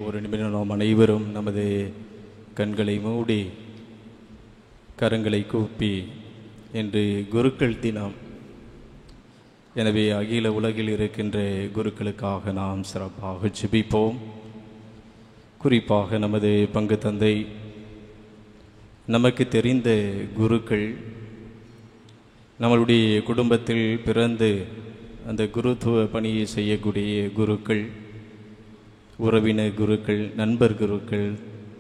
ஒரு நிமிடம் நாம் அனைவரும் நமது கண்களை மூடி கரங்களை கூப்பி என்று குருக்கள் தினம். எனவே அகில உலகில் இருக்கின்ற குருக்களுக்காக நாம் சிறப்பாக ஜெபிப்போம். குறிப்பாக நமது பங்கு தந்தை, நமக்கு தெரிந்த குருக்கள், நம்மளுடைய குடும்பத்தில் பிறந்து அந்த குருத்துவ பணியை செய்யக்கூடிய குருக்கள், உறவினர் குருக்கள், நண்பர் குருக்கள்,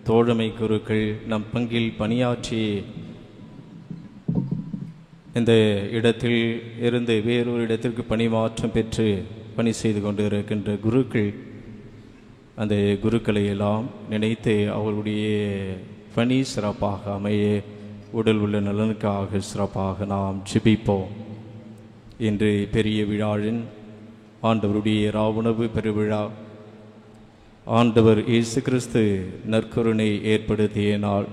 தோழமை குருக்கள், நம் பங்கில் பணியாற்றி இந்த இடத்தில் இருந்து வேறொரு இடத்திற்கு பணிமாற்றம் பெற்று பணி செய்து கொண்டு இருக்கின்ற குருக்கள், அந்த குருக்களை எல்லாம் நினைத்து அவர்களுடைய பணி சிறப்பாக அமைய உடல் உள்ள நலனுக்காக சிறப்பாக நாம் ஜெபிப்போம். இன்று பெரிய விழாவின் ஆண்டவருடைய ராவுணவு பெருவிழா, ஆண்டவர் இயேசு கிறிஸ்து நற்கருணை ஏற்படுத்திய நாள்.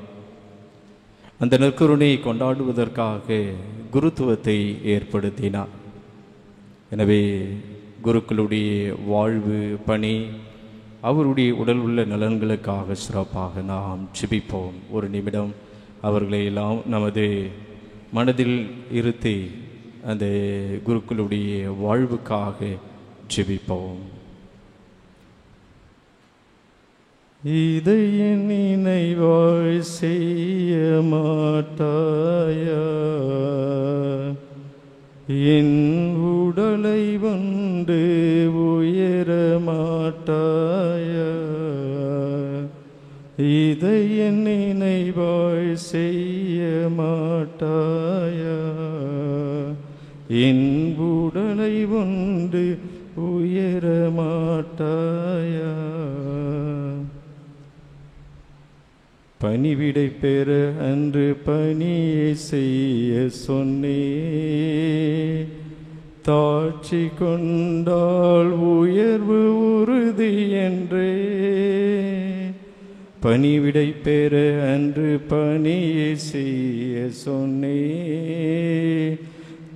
அந்த நற்கருணை கொண்டாடுவதற்காக குருத்துவத்தை ஏற்படுத்தினார். எனவே குருக்களுடைய வாழ்வு பணி, அவருடைய உடல் உள்ள நலன்களுக்காக சிறப்பாக நாம் ஜெபிப்போம். ஒரு நிமிடம் அவர்களை எல்லாம் நமது மனதில் இருத்தி அந்த குருக்களுடைய வாழ்வுக்காக ஜெபிப்போம். இதை என் நினைவாய் செய்ய மாட்டாயா? என் உடலை கொண்டு உயர மாட்டாயா? இதை என் நினைவாய் செய்ய மாட்டாயா? என் உடலை கொண்டு உயர மாட்டாயா? பணிவிடை பெற அன்று பணியை செய்ய சொன்னே, தாட்சி கொண்டால் உயர்வு உறுதி என்றே. பணிவிடை பெற அன்று பணியை செய்ய சொன்னே,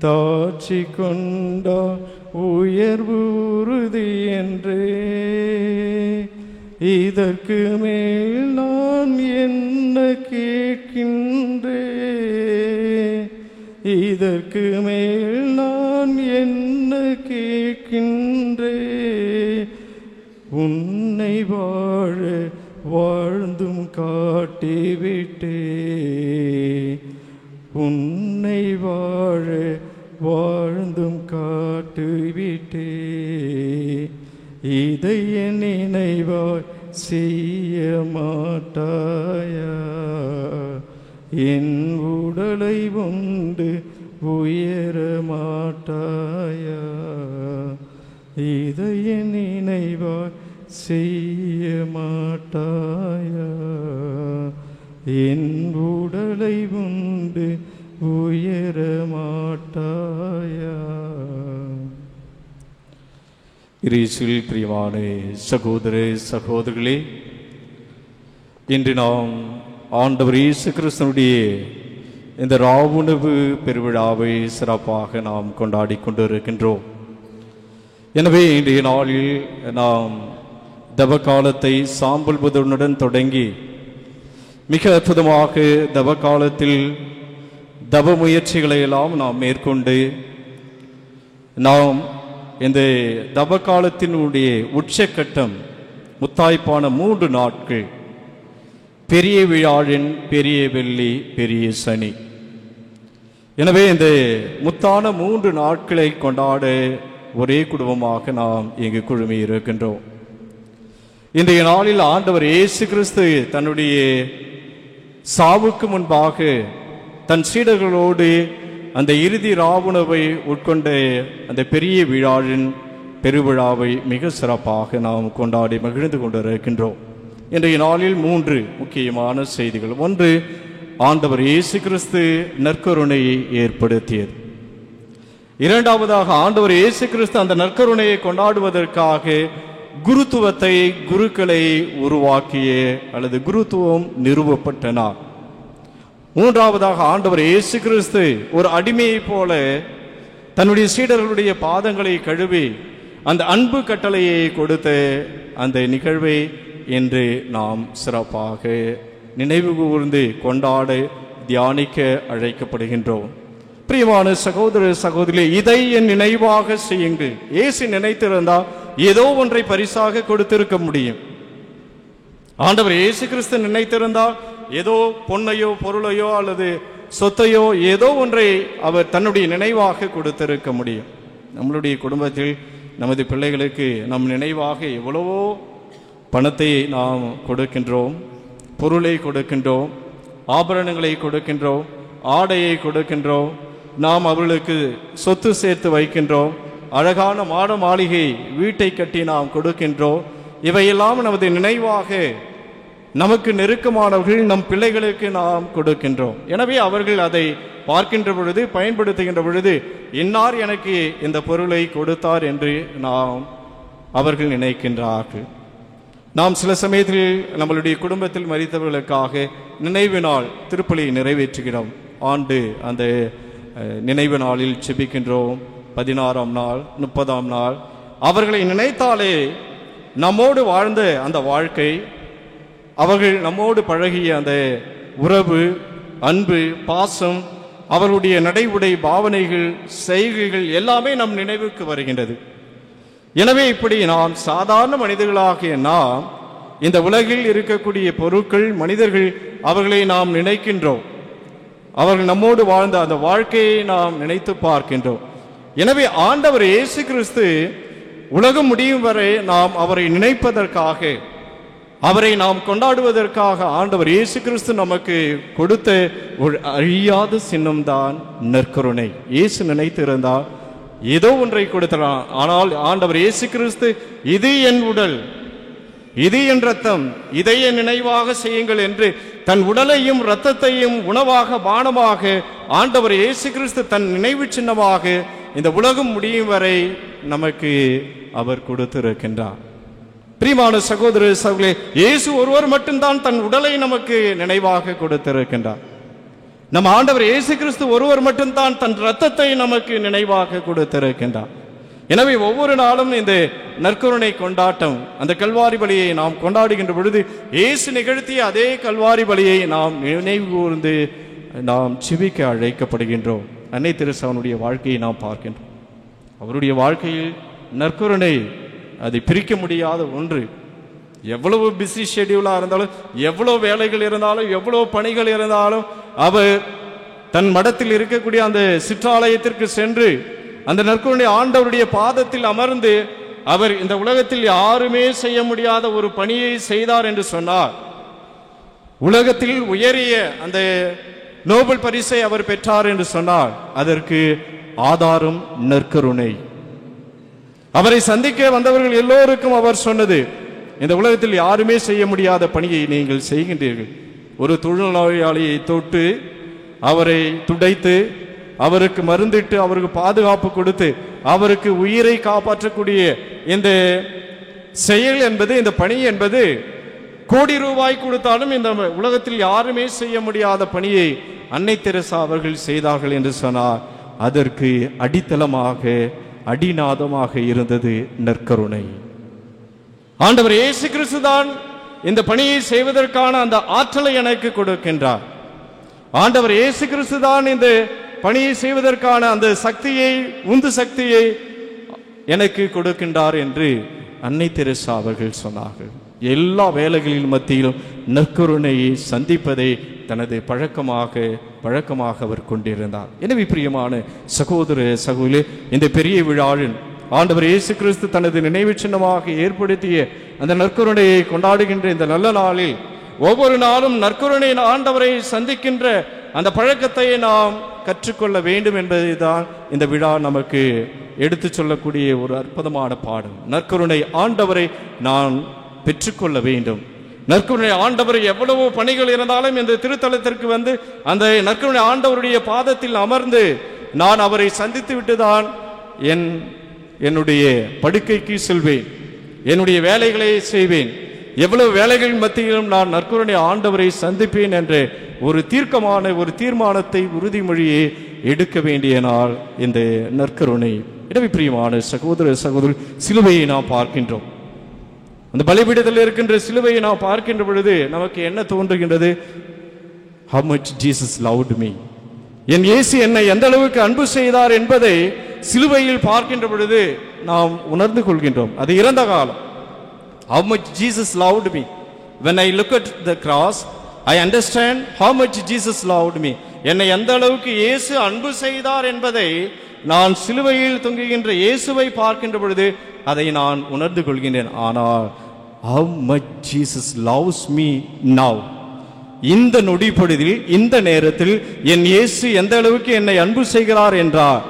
தாட்சி கொண்டால் உயர்வு உறுதி என்றே. இதற்கு மேல் நான் என்ன கேட்கின்றேன்? இதற்கு மேல் நான் என்ன கேட்கின்றேன்? உன்னை வாழ வாழ்ந்தும் காட்டிவிட்டே, உன்னை வாழ வாழ்ந்தும் காட்டிவிட்டே. இதை என் நினைவாய் செய்ய மாட்டாயா? என் உடலை கொண்டு உயர மாட்டாயா? இதை என் நினைவாய் செய்ய மாட்டாயா? என் உடலை கொண்டு உயர மாட்டாயா? இயேசுவில் பிரியமான சகோதர சகோதரிகளே, இன்று நாம் ஆண்டவர் இயேசு கிறிஸ்துவினுடைய இந்த ராவுணவு பெருவிழாவை சிறப்பாக நாம் கொண்டாடி கொண்டிருக்கின்றோம். எனவே இன்றைய நாளில் நாம் தவக்காலத்தை சாம்பல் புதனுடன் தொடங்கி மிக அற்புதமாக தவக்காலத்தில் தவ முயற்சிகளை எல்லாம் நாம் மேற்கொண்டு நாம் இந்த தவக்காலத்தினுடைய உச்சக்கட்டம் முத்தாய்ப்பான 3 நாட்கள், பெரிய விழாவின் பெரிய வெள்ளி பெரிய சனி. எனவே இந்த முத்தான 3 நாட்களை கொண்டாட ஒரே குடும்பமாக நாம் இங்கு குழுமி இருக்கின்றோம். இன்றைய நாளில் ஆண்டவர் இயேசு கிறிஸ்து தன்னுடைய சாவுக்கு முன்பாக தன் சீடர்களோடு அந்த இறுதி ராவுணவை உட்கொண்ட அந்த பெரிய விழாவின் பெருவிழாவை மிக சிறப்பாக நாம் கொண்டாடி மகிழ்ந்து கொண்டிருக்கின்றோம். இன்றைய நாளில் 3 முக்கியமான செய்திகள். ஒன்று, ஆண்டவர் இயேசு கிறிஸ்து நற்கருணையை ஏற்படுத்தியது. இரண்டாவதாக, ஆண்டவர் இயேசு கிறிஸ்து அந்த நற்கருணையை கொண்டாடுவதற்காக குருத்துவத்தை, குருக்களை உருவாக்கிய அல்லது குருத்துவம் நிறுவப்பட்ட நாள். மூன்றாவதாக, ஆண்டவர் இயேசு கிறிஸ்து ஒரு அடிமையை போல தன்னுடைய சீடர்களுடைய பாதங்களை கழுவி அந்த அன்பு கட்டளையை கொடுத்த அந்த நிகழ்வை என்று நாம் சிறப்பாக நினைவு கூர்ந்து கொண்டாட தியானிக்க அழைக்கப்படுகின்றோம். பிரியமான சகோதர சகோதரி, இதை என் நினைவாக செய்யுங்கள். இயேசு நினைத்திருந்தால் ஏதோ ஒன்றை பரிசாக கொடுத்திருக்க முடியும். ஆண்டவர் இயேசு கிறிஸ்து நினைத்திருந்தால் ஏதோ பொன்னையோ பொருளையோ அல்லது சொத்தையோ ஏதோ ஒன்றை அவர் தன்னுடைய நினைவாக கொடுத்திருக்க முடியும். நம்மளுடைய குடும்பத்தில் நமது பிள்ளைகளுக்கு நம் நினைவாக எவ்வளவோ பணத்தை நாம் கொடுக்கின்றோம், பொருளை கொடுக்கின்றோம், ஆபரணங்களை கொடுக்கின்றோம், ஆடையை கொடுக்கின்றோம், நாம் அவர்களுக்கு சொத்து சேர்த்து வைக்கின்றோம், அழகான மாட மாளிகை வீட்டை கட்டி நாம் கொடுக்கின்றோம். இவையெல்லாம் நமது நினைவாக நமக்கு நெருக்கமானவர்கள் நம் பிள்ளைகளுக்கு நாம் கொடுக்கின்றோம். எனவே அவர்கள் அதை பார்க்கின்ற பொழுது, பயன்படுத்துகின்ற பொழுது, இன்னார் எனக்கு இந்த பொருளை கொடுத்தார் என்று அவர்கள் நினைக்கின்றார்கள். நாம் சில சமயத்தில் நம்மளுடைய குடும்பத்தில் மரித்தவர்களுக்காக நினைவு நாள் திருப்பலி நிறைவேற்றுகிறோம். ஆண்டு அந்த நினைவு நாளில் செபிக்கின்றோம். 16ஆம் நாள், 30ஆம் நாள் அவர்களை நினைத்தாலே நம்மோடு வாழ்ந்த அந்த வாழ்க்கை, அவர்கள் நம்மோடு பழகிய அந்த உறவு, அன்பு, பாசம், அவர்களுடைய நடை உடை பாவனைகள், செய்கைகள் எல்லாமே நம் நினைவுக்கு வருகின்றது. எனவே இப்படி நாம் சாதாரண மனிதர்களாகிய நாம் இந்த உலகில் இருக்கக்கூடிய பொருட்கள், மனிதர்கள், அவர்களை நாம் நினைக்கின்றோம். அவர்கள் நம்மோடு வாழ்ந்த அந்த வாழ்க்கையை நாம் நினைத்து பார்க்கின்றோம். எனவே ஆண்டவர் இயேசு கிறிஸ்து உலகம் முடியும் வரை நாம் அவரை நினைப்பதற்காக, அவரை நாம் கொண்டாடுவதற்காக ஆண்டவர் இயேசு கிறிஸ்து நமக்கு கொடுத்த ஒரு அழியாத சின்னம்தான் நற்கருணை. இயேசு நினைத்திருந்தால் ஏதோ ஒன்றை கொடுத்தான். ஆனால் ஆண்டவர் இயேசு கிறிஸ்து, இது என் உடல், இது என் ரத்தம், இதை என் நினைவாக செய்யுங்கள் என்று தன் உடலையும் இரத்தத்தையும் உணவாக பானமாக ஆண்டவர் இயேசு கிறிஸ்து தன் நினைவு சின்னமாக இந்த உலகம் முடியும் வரை நமக்கு அவர் கொடுத்திருக்கின்றார். பிரியமான சகோதர சகோதரர்களே, இயேசு ஒருவர் மட்டும்தான் தன் உடலை நமக்கு நினைவாக கொடுத்திருக்கின்றார். நம் ஆண்டவர் இயேசு கிறிஸ்து ஒருவர் மட்டும்தான் தன் இரத்தத்தை நமக்கு நினைவாக கொடுத்திருக்கின்றார். எனவே ஒவ்வொரு நாளும் இந்த நற்கருணை கொண்டாட்டம், அந்த கல்வாரி பலியை நாம் கொண்டாடுகின்ற பொழுது இயேசு நிகழ்த்திய அதே கல்வாரி பலியை நாம் நினைவு கூர்ந்து நாம் செபிக்க அழைக்கப்படுகின்றோம். அன்னை தெரசாவுடைய வாழ்க்கையை நாம் பார்க்கின்றோம். அவருடைய வாழ்க்கையில் நற்கருணை அதை பிரிக்க முடியாத ஒன்று. எவ்வளவு பிஸி ஷெட்யூலாக இருந்தாலும், எவ்வளோ வேலைகள் இருந்தாலும், எவ்வளோ பணிகள் இருந்தாலும், அவர் தன் மடத்தில் இருக்கக்கூடிய அந்த சிற்றாலயத்திற்கு சென்று அந்த நற்கருணை ஆண்டவருடைய பாதத்தில் அமர்ந்து அவர் இந்த உலகத்தில் யாருமே செய்ய முடியாத ஒரு பணியை செய்தார் என்று சொன்னார். உலகத்தில் உயரிய அந்த நோபல் பரிசை அவர் பெற்றார் என்று சொன்னார். அதற்கு ஆதாரம் நற்கருணை. அவரை சந்திக்க வந்தவர்கள் எல்லோருக்கும் அவர் சொன்னது, இந்த உலகத்தில் யாருமே செய்ய முடியாத பணியை நீங்கள் செய்கின்றீர்கள். ஒரு தொழுநோயாளியை தொட்டு அவரை துடைத்து அவருக்கு மருந்திட்டு அவருக்கு பாதுகாப்பு கொடுத்து அவருக்கு உயிரை காப்பாற்றக்கூடிய இந்த செயல் என்பது, இந்த பணி என்பது கோடி ரூபாய் கொடுத்தாலும் இந்த உலகத்தில் யாருமே செய்ய முடியாத பணியை அன்னை தெரசா அவர்கள் செய்தார்கள் என்று சொன்னார். அதற்கு அடித்தளமாக, அடிநாதமாக இருந்தது நற்கருணை. ஆண்டவர் இயேசு கிறிஸ்து தான் இந்த பணியை செய்வதற்கான அந்த ஆற்றலை எனக்கு கொடுக்கின்றார். ஆண்டவர் இயேசு கிறிஸ்து தான் இந்த பணியை செய்வதற்கான அந்த சக்தியை, உந்து சக்தியை எனக்கு கொடுக்கின்றார் என்று அன்னை தெரசா அவர்கள் சொன்னார்கள். எல்லா வேலைகளின் மத்தியிலும் நற்கருணையை சந்திப்பதை தனது பழக்கமாக அவர் கொண்டிருந்தார். எனவே பிரியமான சகோதர சகோதரி, இந்த பெரிய விழாவில் ஆண்டவர் இயேசு கிறிஸ்து தனது நினைவு சின்னமாக ஏற்படுத்திய அந்த நற்கருணையை கொண்டாடுகின்ற இந்த நல்ல நாளில் ஒவ்வொரு நாளும் நற்கருணை ஆண்டவரை சந்திக்கின்ற அந்த பழக்கத்தை நாம் கற்றுக்கொள்ள வேண்டும் என்பதுதான் இந்த விழா நமக்கு எடுத்து சொல்லக்கூடிய ஒரு அற்புதமான பாடம். நற்கருணை ஆண்டவரை நான் பெற்றுக்கொள்ள வேண்டும். நற்கருணை ஆண்டவர் எவ்வளவு பணிகள் இருந்தாலும் இந்த திருத்தலத்திற்கு வந்து அந்த நற்கருணை ஆண்டவருடைய பாதத்தில் அமர்ந்து நான் அவரை சந்தித்து விட்டுதான் என்னுடைய படுக்கைக்கு செல்வேன், என்னுடைய வேலைகளை செய்வேன். எவ்வளவு வேலைகளின் மத்தியிலும் நான் நற்கருணை ஆண்டவரை சந்திப்பேன் என்ற ஒரு தீர்மானத்தை, உறுதிமொழியை எடுக்க வேண்டிய நாள் இந்த நற்கருணை. எனவே பிரியமான சகோதர சகோதரி, சிலுவையை நாம் பார்க்கின்றோம். அந்த பலிபீடத்தில் இருக்கின்ற சிலுவையை நாம் பார்க்கின்ற பொழுது நமக்கு என்ன தோன்றுகின்றது? How much Jesus loved me. என் இயேசு என்னை எந்த அளவுக்கு அன்பு செய்தார் என்பதை சிலுவையில் பார்க்கின்ற பொழுது நாம் உணர்ந்து கொள்கின்றோம். அது இறந்த காலம். How much Jesus loved me. When I look at the cross, I understand how much Jesus loved me. என்னை எந்த அளவுக்கு இயேசு அன்பு செய்தார் என்பதை நான் சிலுவையில் தொங்குகின்ற இயேசுவை பார்க்கின்ற பொழுது அதை நான் உணர்ந்து கொள்கின்றேன். ஆனால் how much Jesus loves me now. இந்த நொடி பொழுதில், இந்த நேரத்தில் என் இயேசு எந்த அளவுக்கு என்னை அன்பு செய்கிறார் என்றார்,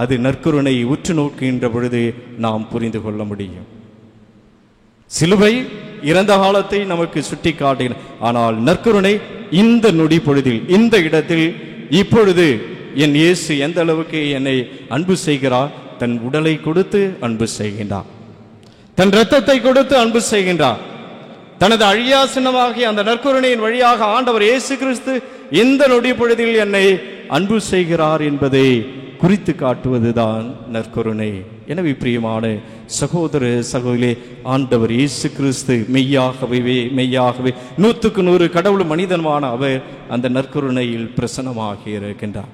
அது நற்கருணை உற்று நோக்குகின்ற பொழுது நாம் புரிந்து கொள்ள முடியும். சிலுவை இறந்த காலத்தை நமக்கு சுட்டி காட்டுகிறது. ஆனால் நற்கருணை இந்த நொடி பொழுதில், இந்த இடத்தில், இப்பொழுது என் இயேசு எந்த அளவுக்கு என்னை அன்பு செய்கிறார். தன் உடலை கொடுத்து அன்பு செய்கின்றார், தன் இரத்தத்தை கொடுத்து அன்பு செய்கின்றார். தனது அழியா சின்னமாகிய அந்த நற்கருணையின் வழியாக ஆண்டவர் இயேசு கிறிஸ்து இந்த நொடி பொழுதில் என்னை அன்பு செய்கிறார் என்பதை குறித்து காட்டுவதுதான் நற்கருணை. எனவே பிரியமான சகோதர சகோதரிகளே, ஆண்டவர் இயேசு கிறிஸ்து மெய்யாகவே 100% கடவுள் மனிதனுமான அவர் அந்த நற்கருணையில் பிரசன்னமாகி இருக்கின்றார்.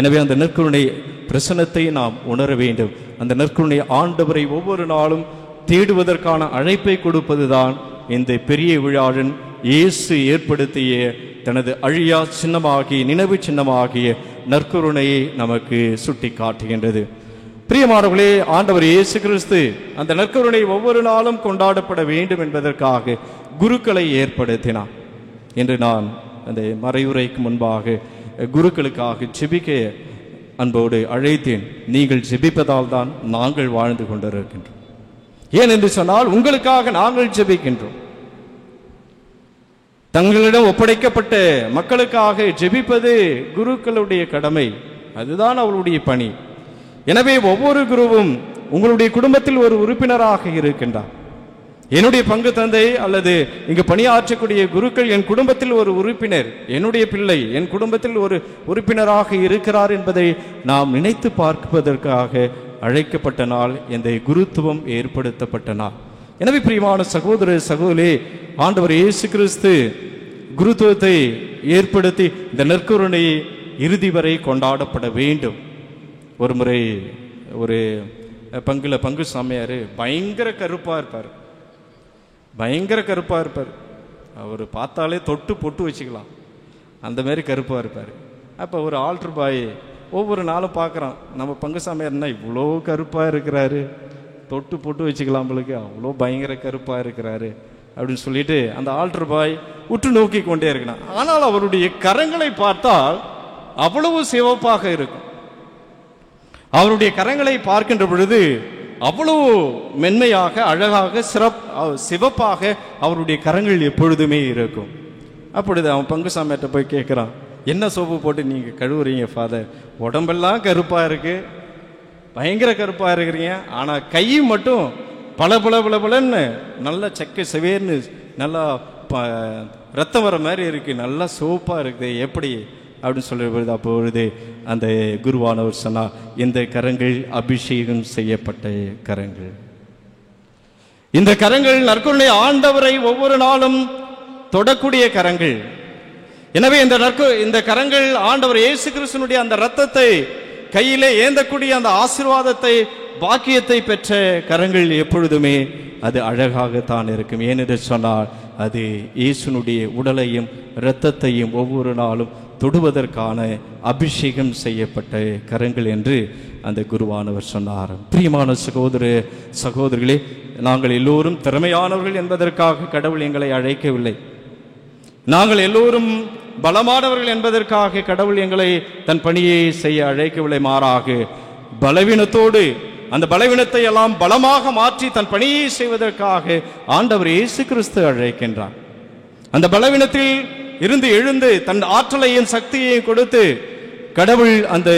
எனவே அந்த நற்கருணை பிரசன்னத்தை நாம் உணர வேண்டும். அந்த நற்கருணை ஆண்டவரை ஒவ்வொரு நாளும் தேடுவதற்கான அழைப்பை கொடுப்பதுதான் இந்த பெரிய விழாவின் இயேசு ஏற்படுத்திய தனது அழியா சின்னமாகிய நினைவு சின்னமாகிய நற்கருணையை நமக்கு சுட்டி காட்டுகின்றது. பிரியமானவர்களே, ஆண்டவர் இயேசு கிறிஸ்து அந்த நற்கருணை ஒவ்வொரு நாளும் கொண்டாடப்பட வேண்டும் என்பதற்காக குருக்களை ஏற்படுத்தினார். என்று நான் அந்த மறையுரைக்கு முன்பாக குருக்களுக்காக ஜெபிக்க அன்போடு அழைத்தேன். நீங்கள் ஜெபிப்பதால் தான் நாங்கள் வாழ்ந்து கொண்டிருக்கின்றோம். ஏன் என்று சொன்னால், உங்களுக்காக நாங்கள் ஜெபிக்கின்றோம். தங்களிடம் ஒப்படைக்கப்பட்ட மக்களுக்காக ஜெபிப்பது குருக்களுடைய கடமை, அதுதான் அவருடைய பணி. எனவே ஒவ்வொரு குருவும் உங்களுடைய குடும்பத்தில் ஒரு உறுப்பினராக இருக்கின்றார். என்னுடைய பங்கு தந்தை அல்லது இங்கு பணியாற்றக்கூடிய குருக்கள் என் குடும்பத்தில் ஒரு உறுப்பினர், என்னுடைய பிள்ளை என் குடும்பத்தில் ஒரு உறுப்பினராக இருக்கிறார் என்பதை நாம் நினைத்து பார்ப்பதற்காக அழைக்கப்பட்ட நாள், இந்த குருத்துவம் ஏற்படுத்தப்பட்ட நாள். எனவே பிரியமான சகோதர சகோதரி, ஆண்டவர் இயேசு கிறிஸ்து குருத்துவத்தை ஏற்படுத்தி இந்த நற்கருணை இறுதி வரை கொண்டாடப்பட வேண்டும். ஒரு முறை ஒரு பங்கு சாமியார் பயங்கர கருப்பாக இருப்பார், அவர் பார்த்தாலே தொட்டு பொட்டு வச்சுக்கலாம், அந்த மாதிரி கருப்பாக இருப்பார். அப்போ ஒரு ஆல்டர் பாய் ஒவ்வொரு நாளும் பார்க்குறான், நம்ம பங்கு சாமியார்னா இவ்வளோ கருப்பாக இருக்கிறாரு, தொட்டு பொட்டு வச்சுக்கலாம், நம்மளுக்கு அவ்வளோ பயங்கர கருப்பாக இருக்கிறாரு அப்படின்னு சொல்லிட்டு அந்த ஆல்டர் பாய் உற்று நோக்கி கொண்டே இருக்கிறான். ஆனால் அவருடைய கரங்களை பார்த்தால் அவ்வளவு சிவப்பாக இருக்கும். அவருடைய கரங்களை பார்க்கின்ற பொழுது அவ்வளவு மென்மையாக, அழகாக, சிவப்பாக அவருடைய கரங்கள் எப்பொழுதுமே இருக்கும். அப்பொழுது அவன் பங்கு சாமியார்ட்ட போய் கேட்குறான், என்ன சோப்பு போட்டு நீங்கள் கழுவுறீங்க ஃபாதர்? உடம்பெல்லாம் கருப்பாக இருக்கு, பயங்கர கருப்பாக இருக்கிறீங்க, ஆனால் கை மட்டும் பளபளன்னு நல்லா செக்க செவேர்னு நல்லா ரத்தம் வர மாதிரி இருக்கு, நல்லா சோப்பாக இருக்குது, எப்படி அப்படின்னு சொல்லும்பொழுது அப்பொழுது அந்த குருவானவர் சொன்னார், இந்த கரங்கள் அபிஷேகம் செய்யப்பட்ட கரங்கள், இந்த கரங்கள் நற்கருணை ஆண்டவரை ஒவ்வொரு நாளும் தொடக்கூடிய கரங்கள். எனவே இந்த கரங்கள் ஆண்டவர் இயேசு கிறிஸ்துவினுடைய அந்த இரத்தத்தை கையிலே ஏந்தக்கூடிய அந்த ஆசீர்வாதத்தை, பாக்கியத்தை பெற்ற கரங்கள் எப்பொழுதுமே அது அழகாகத்தான் இருக்கும். ஏனென்று சொன்னால் அது இயேசுனுடைய உடலையும் இரத்தத்தையும் ஒவ்வொரு நாளும் தொடுவதற்கான அபிஷேகம் செய்யப்பட்ட கரங்கள் என்று அந்த குருவானவர் சொன்னார். பிரியமான சகோதர சகோதரிகளே, நாங்கள் எல்லோரும் திறமையானவர்கள் என்பதற்காக கடவுள் எங்களை அழைக்கவில்லை. நாங்கள் எல்லோரும் பலமானவர்கள் என்பதற்காக கடவுள் எங்களை தன் பணியை செய்ய அழைக்கவில்லை. மாறாக பலவீனத்தோடு அந்த பலவீனத்தை எல்லாம் பலமாக மாற்றி தன் பணியை செய்வதற்காக ஆண்டவர் இயேசு கிறிஸ்து அழைக்கின்றார். அந்த பலவீனத்தில் இருந்து எழுந்து தன் ஆற்றலையும் சக்தியையும் கொடுத்து கடவுள் அந்த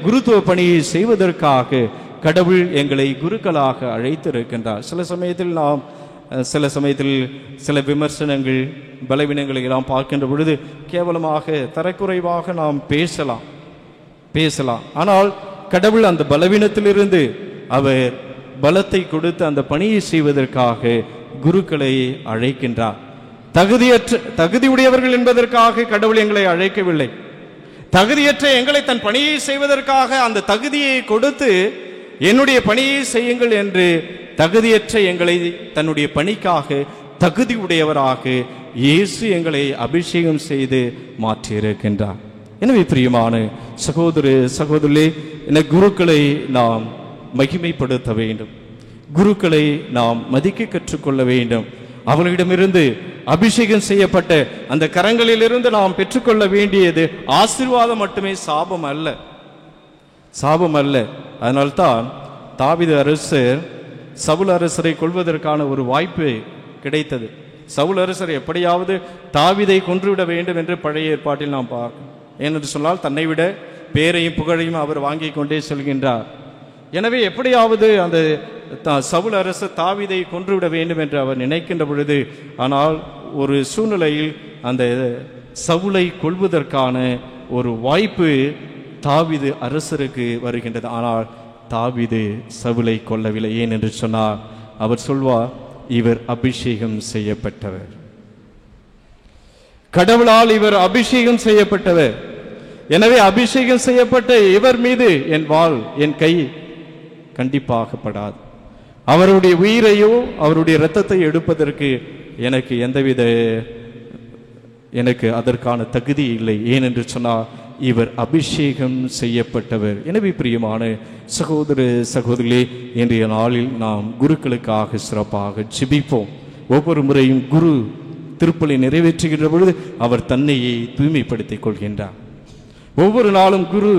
குருத்துவ பணியை செய்வதற்காக கடவுள் எங்களை குருக்களாக அழைத்திருக்கின்றார். சில சமயத்தில் சில விமர்சனங்கள், பலவீனங்களை எல்லாம் பார்க்கின்ற பொழுது கேவலமாக, தரக்குறைவாக நாம் பேசலாம். ஆனால் கடவுள் அந்த பலவீனத்திலிருந்து அவர் பலத்தை கொடுத்து அந்த பணியை செய்வதற்காக குருக்களை அழைக்கின்றார். தகுதியுடையவர்கள் என்பதற்காக கடவுள் எங்களை அழைக்கவில்லை. தகுதியற்ற எங்களை தன் பணியை செய்வதற்காக அந்த தகுதியை கொடுத்து என்னுடைய பணியை செய்யுங்கள் என்று தகுதியற்ற எங்களை தன்னுடைய பணிக்காக தகுதியுடையவராக இயேசு எங்களை அபிஷேகம் செய்து மாற்றியிருக்கின்றார். எனவே பிரியமான சகோதர சகோதரி, குருக்களை நாம் மகிமைப்படுத்த வேண்டும். குருக்களை நாம் மதிக்க கற்றுக்கொள்ள வேண்டும். அவர்களிடமிருந்து அபிஷேகம் செய்யப்பட்ட அந்த கரங்களிலிருந்து நாம் பெற்றுக்கொள்ள வேண்டியது ஆசீர்வாதம் மட்டுமே, சாபம் அல்ல. சாபம் அல்ல. அதனால்தான் தாவீது அரசர் சவுல் அரசரை கொல்வதற்கான ஒரு வாய்ப்பு கிடைத்தது. சவுல் அரசர் எப்படியாவது தாவீதை கொன்றுவிட வேண்டும் என்று பழைய ஏற்பாட்டில் நாம் பார்க்கிறோம். ஏனென்று சொன்னால் தன்னை விட பேரையும் புகழையும் அவர் வாங்கி கொண்டே செல்கின்றார். எனவே எப்படியாவது அந்த சவுல் அரசர் தாவீதை கொன்றுவிட வேண்டும் என்று அவர் நினைக்கின்ற பொழுது, ஆனால் ஒரு சூழ்நிலையில் அந்த சவுலை கொல்வதற்கான ஒரு வாய்ப்பு தாவீது அரசருக்கு வருகின்றது. ஆனால் தாவீது சவுலை கொல்லவில்லை. ஏன் என்று சொன்னார், அவர் சொல்வார், இவர் அபிஷேகம் செய்யப்பட்டவர், கடவுளால் இவர் அபிஷேகம் செய்யப்பட்டவர். எனவே அபிஷேகம் செய்யப்பட்ட இவர் மீது என் வாள், என் கை கண்டிப்பாக படாது. அவருடைய உயிரையோ அவருடைய இரத்தத்தை எடுப்பதற்கு எனக்கு அதற்கான தகுதி இல்லை. ஏனென்று சொன்னால் இவர் அபிஷேகம் செய்யப்பட்டவர். எனவே பிரியமான சகோதர சகோதரிகளே, இன்றைய நாளில் நாம் குருக்களுக்காக சிறப்பாக ஜெபிப்போம். ஒவ்வொரு முறையும் குரு திருப்பலி நிறைவேற்றுகின்ற பொழுது அவர் தன்னையே தூய்மைப்படுத்திக் கொள்கின்றார். ஒவ்வொரு நாளும் குரு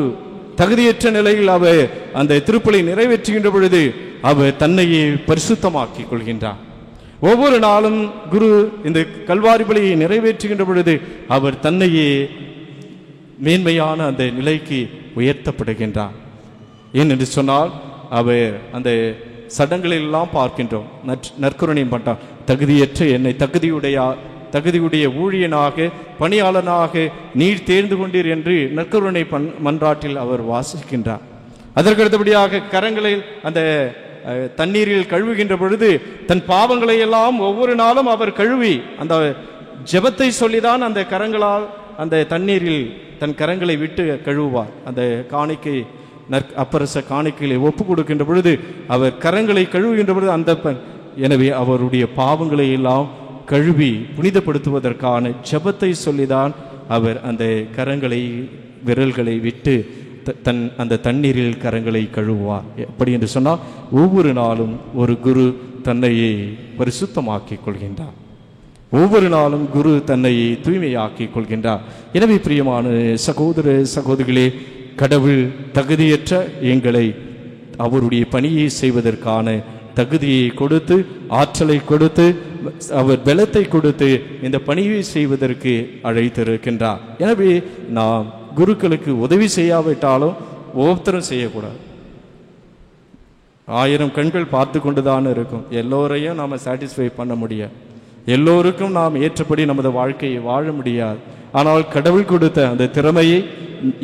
தகுதியற்ற நிலையில் அவர் அந்த திருப்பலி நிறைவேற்றுகின்ற பொழுது அவர் தன்னையே பரிசுத்தமாக்கிக் கொள்கின்றார். ஒவ்வொரு நாளும் குரு இந்த கல்வாரி பலியை நிறைவேற்றுகின்ற பொழுது அவர் தன்னையே மேன்மையான அந்த நிலைக்கு உயர்த்தப்படுகின்றார். ஏனென்று சொன்னால் அவர் அந்த சடங்களில் எல்லாம் பார்க்கின்றோம், நற்கருணையும் பண்றார். தகுதியற்ற என்னை தகுதியுடைய ஊழியனாக பணியாளனாக நீர் தேர்ந்து கொண்டீர் என்று நற்கருணை மன்றாட்டில் அவர் வாசிக்கின்றார். அதற்கடுத்தபடியாக கரங்களில் அந்த தண்ணீரில் கழுவுகின்ற பொழுது தன் பாவங்களை எல்லாம் ஒவ்வொரு நாளும் அவர் கழுவி அந்த ஜெபத்தை சொல்லிதான் அந்த கரங்களால் அந்த தண்ணீரில் தன் கரங்களை விட்டு கழுவுவார். அந்த காணிக்கை அப்பரச காணிக்கைகளை ஒப்பு கொடுக்கின்ற பொழுது அவர் கரங்களை கழுவுகின்ற பொழுது எனவே அவருடைய பாவங்களை எல்லாம் கழுவி புனிதப்படுத்துவதற்கான ஜெபத்தை சொல்லிதான் அவர் அந்த கரங்களை விரல்களை விட்டு அந்த தண்ணீரில் கரங்களை கழுவுவார். எப்படி என்று சொன்னால் ஒவ்வொரு நாளும் ஒரு குரு தன்னையே பரிசுத்தமாக்கிக் கொள்கின்றார். ஒவ்வொரு நாளும் குரு தன்னையே தூய்மையாக்கிக் கொள்கின்றார். எனவே பிரியமான சகோதர சகோதரிகளே, கடவுள் தகுதியற்ற எங்களை அவருடைய பணியை செய்வதற்கான தகுதியை கொடுத்து, ஆற்றலை கொடுத்து, அவர் பலத்தை கொடுத்து இந்த பணியை செய்வதற்கு அழைத்திருக்கின்றார். எனவே நாம் குருக்களுக்கு உதவி செய்யாவிட்டாலும் ஒவ்வொருத்தரும் செய்யக்கூடாது. 1000 கண்கள் பார்த்து கொண்டுதான் இருக்கும். எல்லோரையும் நாம் சாட்டிஸ்ஃபை பண்ண முடியாது. எல்லோருக்கும் நாம் ஏற்றபடி நமது வாழ்க்கையை வாழ முடியாது. ஆனால் கடவுள் கொடுத்த அந்த திறமையை,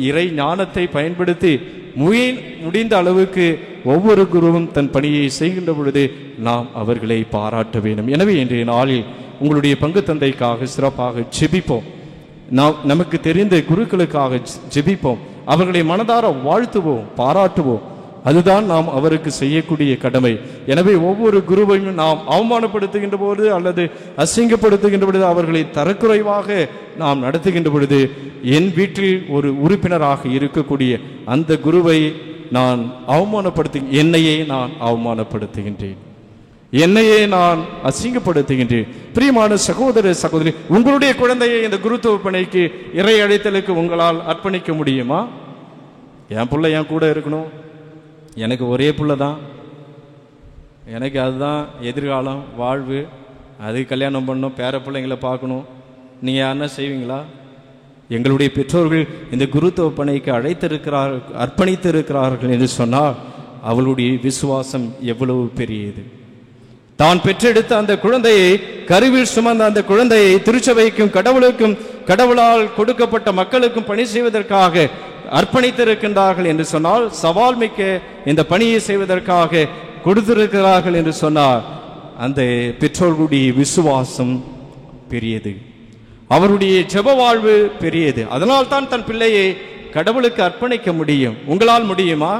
இறை ஞானத்தை பயன்படுத்தி முடிந்த அளவுக்கு ஒவ்வொரு குருவும் தன் பணியை செய்கின்ற பொழுது நாம் அவர்களை பாராட்ட வேண்டும். எனவே இன்றைய நாளில் உங்களுடைய பங்கு தந்தைக்காக சிறப்பாக ஜெபிப்போம். நமக்கு தெரிந்த குருக்களுக்காக ஜெபிப்போம். அவர்களை மனதார வாழ்த்துவோம், பாராட்டுவோம். அதுதான் நாம் அவருக்கு செய்யக்கூடிய கடமை. எனவே ஒவ்வொரு குருவையும் நாம் அவமானப்படுத்துகின்ற பொழுது அல்லது அசிங்கப்படுத்துகின்ற பொழுது, அவர்களை தரக்குறைவாக நாம் நடத்துகின்ற பொழுது, என் வீட்டில் ஒரு உறுப்பினராக இருக்கக்கூடிய அந்த குருவை நான் என்னையே நான் அவமானப்படுத்துகின்றேன், என்னையே நான் அசிங்கப்படுத்துகின்றேன். பிரியமான சகோதர சகோதரி, உங்களுடைய குழந்தையை இந்த குருத்துவ பணிக்கு, இறை அழைத்தலுக்கு உங்களால் அர்ப்பணிக்க முடியுமா? என் பிள்ளை என் கூட இருக்கணும், எனக்கு ஒரே பிள்ளை தான், எனக்கு அதுதான் எதிர்காலம், வாழ்வு, அது கல்யாணம் பண்ணணும், பேர பிள்ளைங்களை பார்க்கணும், நீங்கள் யாருன்னா செய்வீங்களா? எங்களுடைய பெற்றோர்கள் இந்த குருத்துவ பணிக்கு அர்ப்பணித்திருக்கிறார்கள் என்று சொன்னால் அவளுடைய விசுவாசம் எவ்வளவு பெரியது. தான் பெற்றெடுத்த அந்த குழந்தையை, கருவில் சுமந்த அந்த குழந்தையை திருச்சபைக்கும் கடவுளுக்கும் கடவுளால் கொடுக்கப்பட்ட மக்களுக்கும் பணி செய்வதற்காக அர்ப்பணித்திருக்கின்றார்கள் என்று சொன்னால், சவால் மிக்க இந்த பணியை செய்வதற்காக கொடுத்திருக்கிறார்கள் என்று சொன்னார். அந்த பெற்றோர்களுடைய விசுவாசம் பெரியது, அவருடைய ஜெப வாழ்வு பெரியது. அதனால் தான் தன் பிள்ளையை கடவுளுக்கு அர்ப்பணிக்க முடியும். உங்களால் முடியுமா?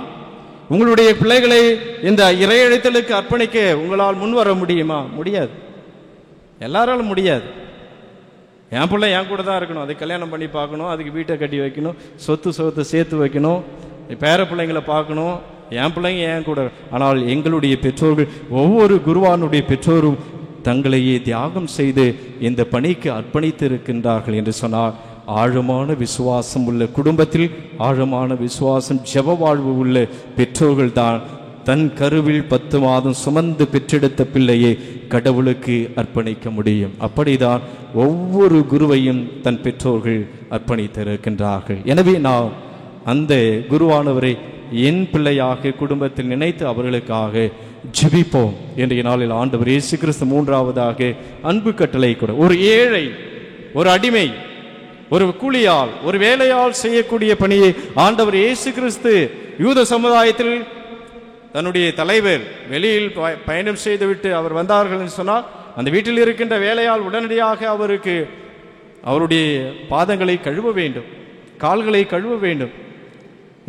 உங்களுடைய பிள்ளைகளை இந்த இறையழைத்தலுக்கு அர்ப்பணிக்க உங்களால் முன் வர முடியுமா? முடியாது, எல்லாராலும் முடியாது. என் பிள்ளை என் கூட தான் இருக்கணும், அதை கல்யாணம் பண்ணி பார்க்கணும், அதுக்கு வீட்டை கட்டி வைக்கணும், சொத்தை சேர்த்து வைக்கணும், பேர பிள்ளைங்களை பார்க்கணும், என் பிள்ளைங்க என் கூட. ஆனால் எங்களுடைய பெற்றோர்கள், ஒவ்வொரு குருவானுடைய பெற்றோரும் தங்களையே தியாகம் செய்து இந்த பணிக்கு அர்ப்பணித்து இருக்கின்றார்கள் என்று சொன்னால், ஆழமான விசுவாசம் உள்ள குடும்பத்தில் ஆழமான விசுவாசம் ஜெப வாழ்வு உள்ள பெற்றோர்கள் தான் தன் கருவில் 10 மாதம் சுமந்து பெற்றெடுத்த பிள்ளையை கடவுளுக்கு அர்ப்பணிக்க முடியும். அப்படிதான் ஒவ்வொரு குருவையும் தன் பெற்றோர்கள் அர்ப்பணித்திருக்கின்றார்கள். எனவே நாம் அந்த குருவானவரை என் பிள்ளையாக குடும்பத்தில் நினைத்து அவர்களுக்காக ஜெபிப்போம். இன்றைய நாளில் ஆண்டவர் இயேசு கிறிஸ்து 3ஆவதாக அன்பு கட்டளை கூட, ஒரு ஏழை, ஒரு அடிமை, ஒரு கூலியால், ஒரு வேலையால் செய்யக்கூடிய பணியை ஆண்டவர் இயேசு கிறிஸ்து யூத சமுதாயத்தில் தன்னுடைய தலைவர் வெளியில் பயணம் செய்துவிட்டு அவர் வந்தார்கள் என்று சொன்னால், அந்த வீட்டில் இருக்கின்ற வேலையால் உடனடியாக அவருக்கு அவருடைய பாதங்களை கழுவ வேண்டும், கால்களை கழுவ வேண்டும்.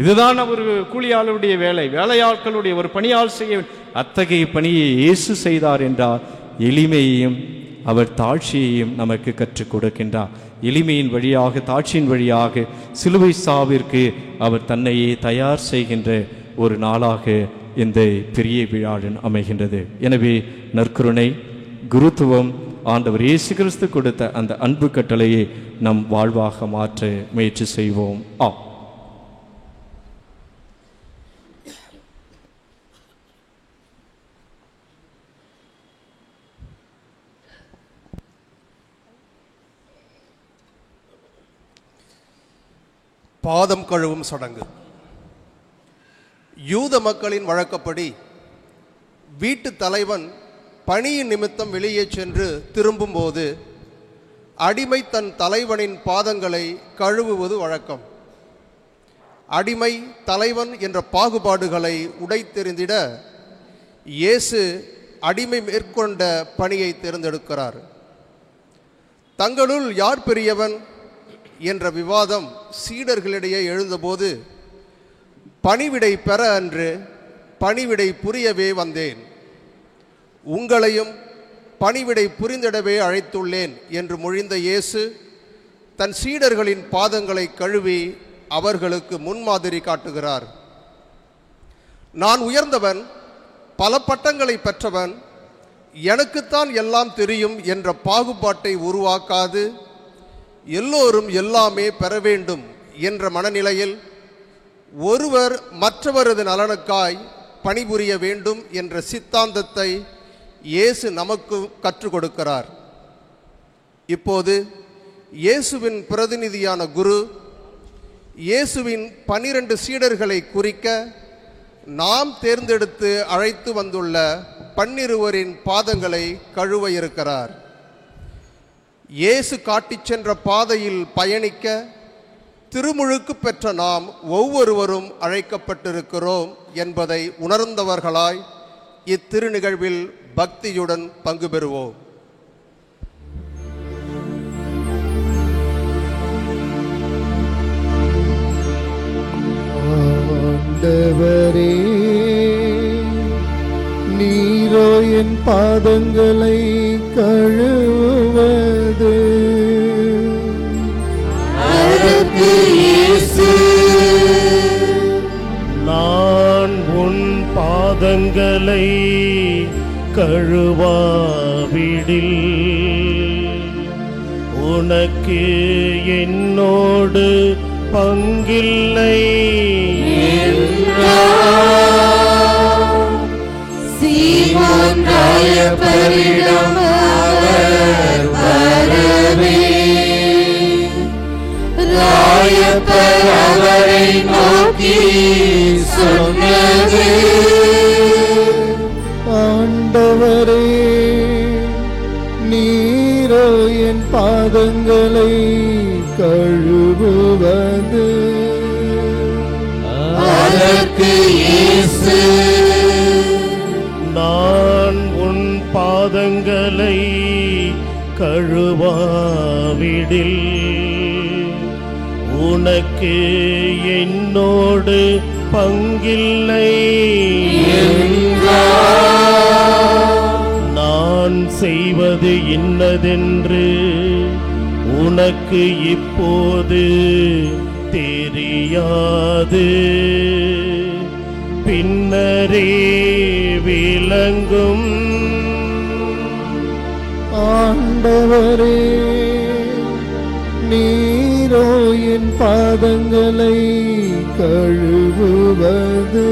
இதுதான் ஒரு கூலியாளுடைய வேலை, வேலையாட்களுடைய ஒரு பணியால் செய்ய. அத்தகைய பணியை இயேசு செய்தார் என்றால் எளிமையையும் அவர் தாழ்ச்சியையும் நமக்கு கற்றுக் கொடுக்கின்றார். எளிமையின் வழியாக, தாட்சியின் வழியாக சிலுவை சாவிற்கு அவர் தன்னையே தயார் செய்கின்ற ஒரு நாளாக இந்த பெரிய விழாவின் அமைகின்றது. எனவே நற்கருணை, குருத்துவம், ஆண்டவர் இயேசு கிறிஸ்து கொடுத்த அந்த அன்பு கட்டளையை நம் வாழ்வாக மாற்ற முயற்சி செய்வோம். பாதம் கழுவும் சடங்கு. யூத மக்களின் வழக்கப்படி வீட்டு தலைவன் பணியின் நிமித்தம் வெளியே சென்று திரும்பும்போது அடிமை தன் தலைவனின் பாதங்களை கழுவுவது வழக்கம். அடிமை தலைவன் என்ற பாகுபாடுகளை உடைத்தெறிந்திட இயேசு அடிமை மேற்கொண்ட பணியை தேர்ந்தெடுக்கிறார். தங்களுள் யார் பெரியவன் என்ற விவாதம் சீடர்களிடையே எழுந்தபோது, பணிவிடை பெற அன்று பணிவிடை புரியவே வந்தேன், உங்களையும் பணிவிடை புரிந்திடவே அழைத்துள்ளேன் என்று மொழிந்த இயேசு தன் சீடர்களின் பாதங்களை கழுவி அவர்களுக்கு முன்மாதிரி காட்டுகிறார். நான் உயர்ந்தவன், பல பட்டங்களை பெற்றவன், எனக்குத்தான் எல்லாம் தெரியும் என்ற பாகுபாட்டை உருவாக்காது எல்லோரும் எல்லாமே பெற வேண்டும் என்ற மனநிலையில் ஒருவர் மற்றவரது நலனுக்காய் பணிபுரிய வேண்டும் என்ற சித்தாந்தத்தை இயேசு நமக்கு கற்றுக் கொடுக்கிறார். இப்போது இயேசுவின் பிரதிநிதியான குரு இயேசுவின் 12 சீடர்களை குறிக்க நாம் தேர்ந்தெடுத்து அழைத்து வந்துள்ள 12 பாதங்களை கழுவ இருக்கிறார். இயேசு காட்டிச் சென்ற பாதையில் பயணிக்க திருமுழுக்கு பெற்ற நாம் ஒவ்வொருவரும் அழைக்கப்பட்டிருக்கிறோம் என்பதை உணர்ந்தவர்களாய் இத்திருநிகழ்வில் பக்தியுடன் பங்கு பெறுவோம். ஆண்டவரே, நீரோ என் பாதங்களை கழுவது, நான் உன் பாதங்களை கழுவாவிடில் உனக்கு என்னோடு பங்கில்லை. சீமோன் ராயப்பரிடம் அவர் வரவே, ராயப்பர் அவரை நோக்கி சொன்னது, ஆண்டவரே, நீரோ என் பாதங்களை கழுவுவது. அதற்கு இயேசு, நான் உன் பாதங்களை கழுவாவிடில் உனக்கு என்னோடு பங்கில்லை. நான் செய்வது இன்னதென்று உனக்கு இப்போது தெரியாது, பின்னரே விளங்கும். ஆண்டவரே, நீரோ என் பாதங்களை கழுவுவது.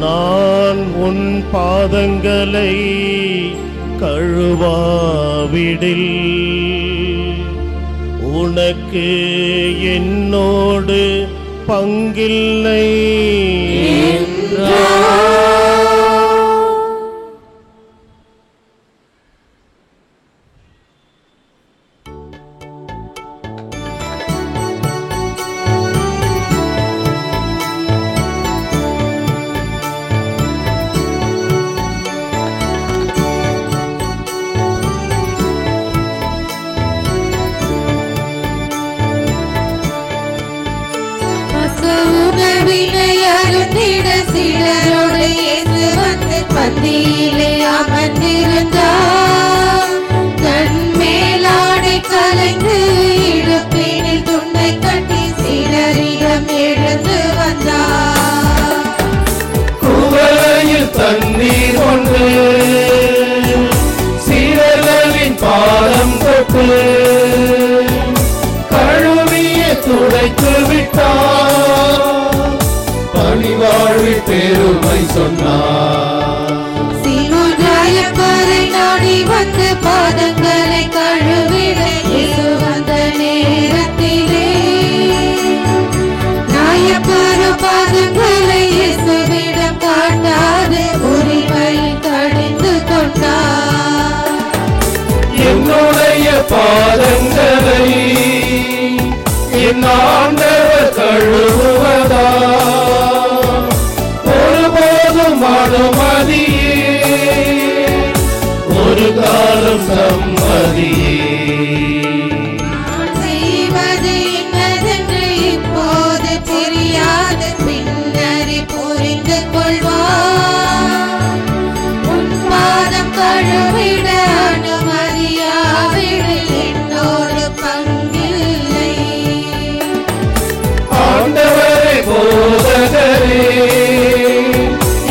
நான் உன் பாதங்களை கழுவாவிடில் உனக்கு என்னோடு பங்கில்லை. பந்தியிலே அமர்ந்திருந்தார். தன் மேலாடை கலைந்து இடுப்பினில் துண்டை கட்டி சிலரிடம் எழுந்து வந்தார். குவளையில் தண்ணீர் கொண்டு சீடர்களின் பாதம் தொட்டு கழுவிய துடைத்து விட்டார். பணிவாழ்வில் பெருமை சொன்னார். வந்து பாதங்களை கழுவிட இயேசு வந்த நேரத்திலே நாயப்பரு பாதங்களை இயேசுவிடம் காட்டாது உரிமையில் கடிந்து கொண்டார். என்னுடைய பாதங்களை என் ஆண்டவர் கழுவுவதா? ஒருபோதும் அனுமதியே, ஒரு காலம் சம்மதியே. செய்வது என்னதென்று இப்போது தெரியாது, பின்னரே புரிந்து கொள்வார். உன் பாதம் கழுவிட அனுமதியாவிடு என்னோடு பங்கில்லை. ஆண்டவரே போதகரே,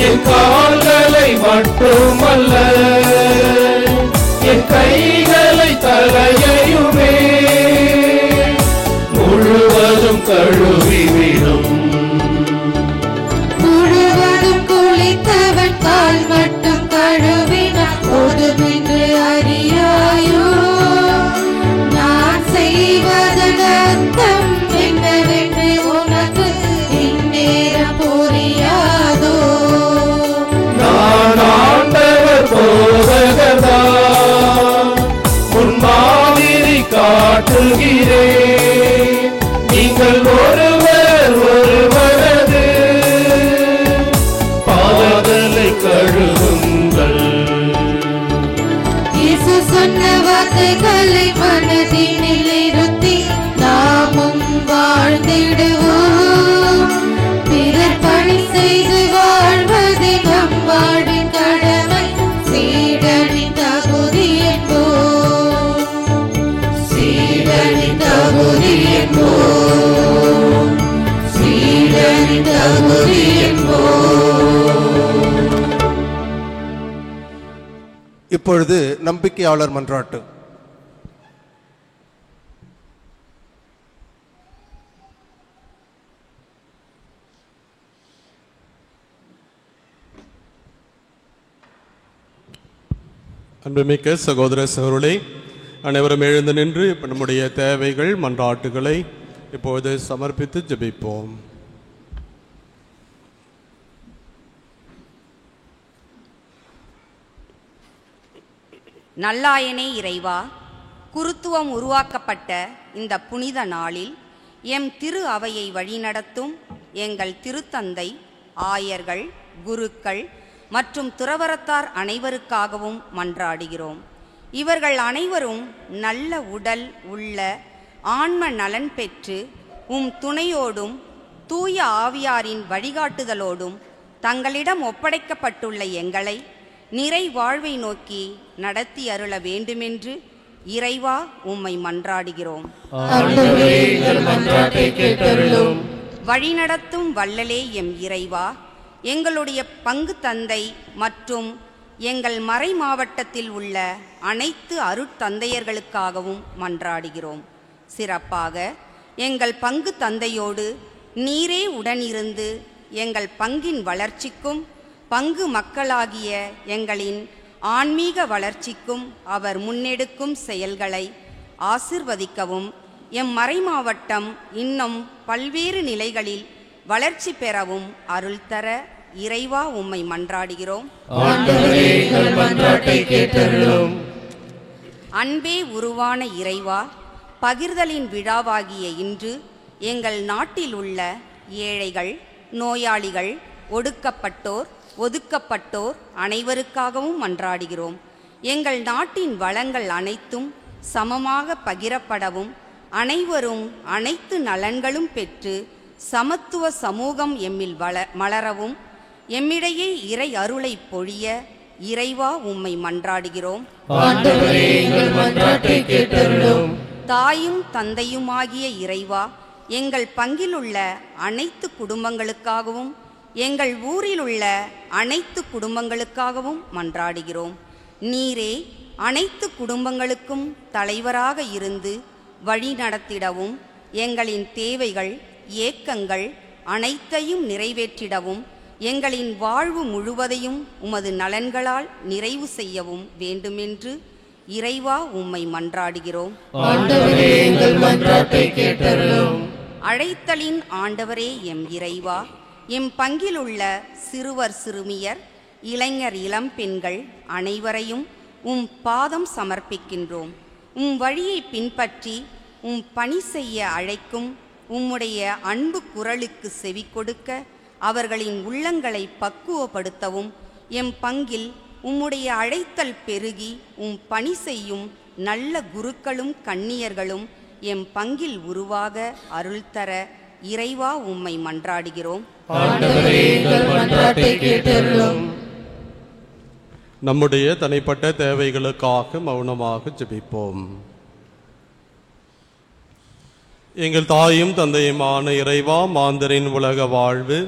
என் கால்களை மட்டுமல்ல என் கைகளை தலையையுமே முழுவதும் கழுவிவிடும். முழுவதும் குளித்தவன் கால் மட்டும் கழுவினான் போதுமென்று அறியாயோ? நான் செய்வதன் அர்த்தம் என்னவென்று உனக்கு இந்நேரம் புரியாதோ? நான் ஆண்டவர் போதகர்தான் காட்டுகிறேன். நீங்கள் ஒருவர் ஒருவரது பாதங்களை கழுவுங்கள். இயேசு சொன்ன வார்த்தைகளை மனதினில் இருத்தி நாமும் வாழ்ந்திடுவோம். பிறர் பணி செய்து வாழ்வது நம் வாழ்வின் கடமை. சீடனின் தகுதி என்போம், சீடனின் தகுதி என்போம், சீடனின் தகுதி என்போம். இப்பொழுது நம்பிக்கையாளர் மன்றாட்டு. அன்புமிக்க சகோதர சகோதரர்களே, அனைவரும் எழுந்து நின்று நம்முடைய தேவைகள் மன்றாட்டுகளை இப்பொழுது சமர்ப்பித்து ஜெபிப்போம். நல்லாயனே இறைவா, குருத்துவம் உருவாக்கப்பட்ட இந்த புனித நாளில் எம் திரு அவையை வழிநடத்தும் எங்கள் திருத்தந்தை, ஆயர்கள், குருக்கள் மற்றும் துறவரத்தார் அனைவருக்காகவும் மன்றாடுகிறோம். இவர்கள் அனைவரும் நல்ல உடல் உள்ள ஆன்ம நலன் பெற்று துணையோடும் தூய ஆவியாரின் வழிகாட்டுதலோடும் தங்களிடம் ஒப்படைக்கப்பட்டுள்ள எங்களை நிறை வாழ்வை நோக்கி நடத்தி அருள வேண்டுமென்று இறைவா உம்மை மன்றாடுகிறோம். வழிநடத்தும் வள்ளலே எம் இறைவா, எங்களுடைய பங்கு தந்தை மற்றும் எங்கள் மறை மாவட்டத்தில் உள்ள அனைத்து அருட்தந்தையர்களுக்காகவும் மன்றாடுகிறோம். சிறப்பாக எங்கள் பங்கு தந்தையோடு நீரே உடனிருந்து எங்கள் பங்கின் வளர்ச்சிக்கும் பங்கு மக்களாகிய எங்களின் ஆன்மீக வளர்ச்சிக்கும் அவர் முன்னெடுக்கும் செயல்களை ஆசிர்வதிக்கவும் எம் மறைமாவட்டம் இன்னும் பல்வேறு நிலைகளில் வளர்ச்சி பெறவும் அருள் தர இறைவா உம்மை மன்றாடுகிறோம். அன்பே உருவான இறைவா, பகிர்தலின் விழாவாகிய இன்று எங்கள் நாட்டில் உள்ள ஏழைகள், நோயாளிகள், ஒடுக்கப்பட்டோர், ஒதுக்கப்பட்டோர் அனைவருக்காகவும் மன்றாடுகிறோம். எங்கள் நாட்டின் வளங்கள் அனைத்தும் சமமாக பகிரப்படவும் அனைவரும் அனைத்து நலன்களும் பெற்று சமத்துவ சமூகம் எம்மில் மலரவும் எம்மிடையே இறை அருளை பொழிய இறைவா உம்மை மன்றாடுகிறோம். தாயும் தந்தையுமாகிய இறைவா, எங்கள் பங்கிலுள்ள அனைத்து குடும்பங்களுக்காகவும் எங்கள் ஊரில் உள்ள அனைத்து குடும்பங்களுக்காகவும் மன்றாடுகிறோம். நீரே அனைத்து குடும்பங்களுக்கும் தலைவராக இருந்து வழி நடத்திடவும் எங்களின் தேவைகள், ஏக்கங்கள் அனைத்தையும் நிறைவேற்றிடவும் எங்களின் வாழ்வு முழுவதையும் உமது நலன்களால் நிறைவு செய்யவும் வேண்டுமென்று இறைவா உம்மை மன்றாடுகிறோம். அழைத்தலின் ஆண்டவரே எம் இறைவா, எம் பங்கிலுள்ள சிறுவர் சிறுமியர், இளைஞர் இளம்பெண்கள் அனைவரையும் உம் பாதம் சமர்ப்பிக்கின்றோம். உம் வழியை பின்பற்றி உம் பணி செய்ய அழைக்கும் உம்முடைய அன்பு குரலுக்கு செவி கொடுக்க அவர்களின் உள்ளங்களை பக்குவப்படுத்தவும் எம் பங்கில் உம்முடைய அழைத்தல் பெருகி உம் பணி செய்யும் நல்ல குருக்களும் கன்னியர்களும் எம் பங்கில் உருவாக அருள் தர இறைவா உம்மை மன்றாடுகிறோம். நம்முடைய தனிப்பட்ட தேவைகளுக்காக மௌனமாக ஜெபிப்போம். எங்கள் தாயும் தந்தையுமான இறைவா, மாந்தரின் உலக வாழ்வு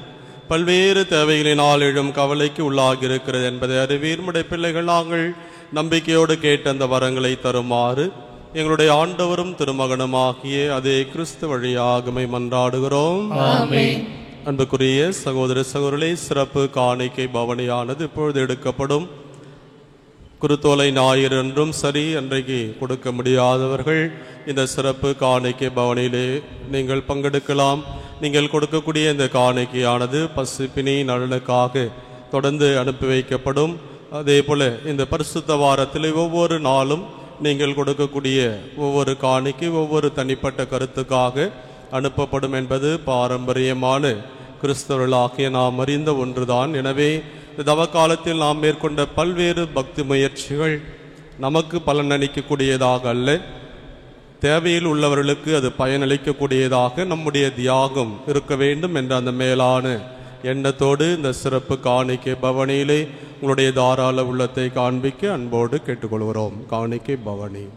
பல்வேறு தேவைகளினால் எழும் கவலைக்கு உள்ளாகியிருக்கிறது என்பதை அறிவீர். உம்முடைய பிள்ளைகள் நாங்கள் நம்பிக்கையோடு கேட்ட அந்த வரங்களை தருமாறு எங்களுடைய ஆண்டவரும் திருமகனுமாகிய அதே கிறிஸ்து வழியாக மன்றாடுகிறோம். அன்புக்குரிய சகோதர சகோதரர்களே, சிறப்பு காணிக்கை பவனியானது இப்பொழுது எடுக்கப்படும். குருத்தோலை ஞாயிறு என்றும் சரி, அன்றைக்கு கொடுக்க முடியாதவர்கள் இந்த சிறப்பு காணிக்கை பவனியிலே நீங்கள் பங்கெடுக்கலாம். நீங்கள் கொடுக்கக்கூடிய இந்த காணிக்கையானது பசிப்பினி நலனுக்காக தொடர்ந்து அனுப்பி வைக்கப்படும். அதே போல இந்த பரிசுத்த வாரத்தில் ஒவ்வொரு நாளும் நீங்கள் கொடுக்கக்கூடிய ஒவ்வொரு காணிக்கை ஒவ்வொரு தனிப்பட்ட கருத்துக்காக அனுப்பப்படும் என்பது பாரம்பரியமான கிறிஸ்தவர்களாகிய நாம் அறிந்த ஒன்றுதான். எனவே இந்த தவக்காலத்தில் நாம் மேற்கொண்ட பல்வேறு பக்தி முயற்சிகள் நமக்கு பலனளிக்கக்கூடியதாக அல்ல, தேவையில் உள்ளவர்களுக்கு அது பயனளிக்கக்கூடியதாக நம்முடைய தியாகம் இருக்க வேண்டும் என்ற அந்த மேலான எண்ணத்தோடு இந்த சிறப்பு காணிக்கை பவனியிலே உங்களுடைய தாராள உள்ளத்தை காண்பிக்க அன்போடு கேட்டுக்கொள்கிறோம். காணிக்கை பவனி.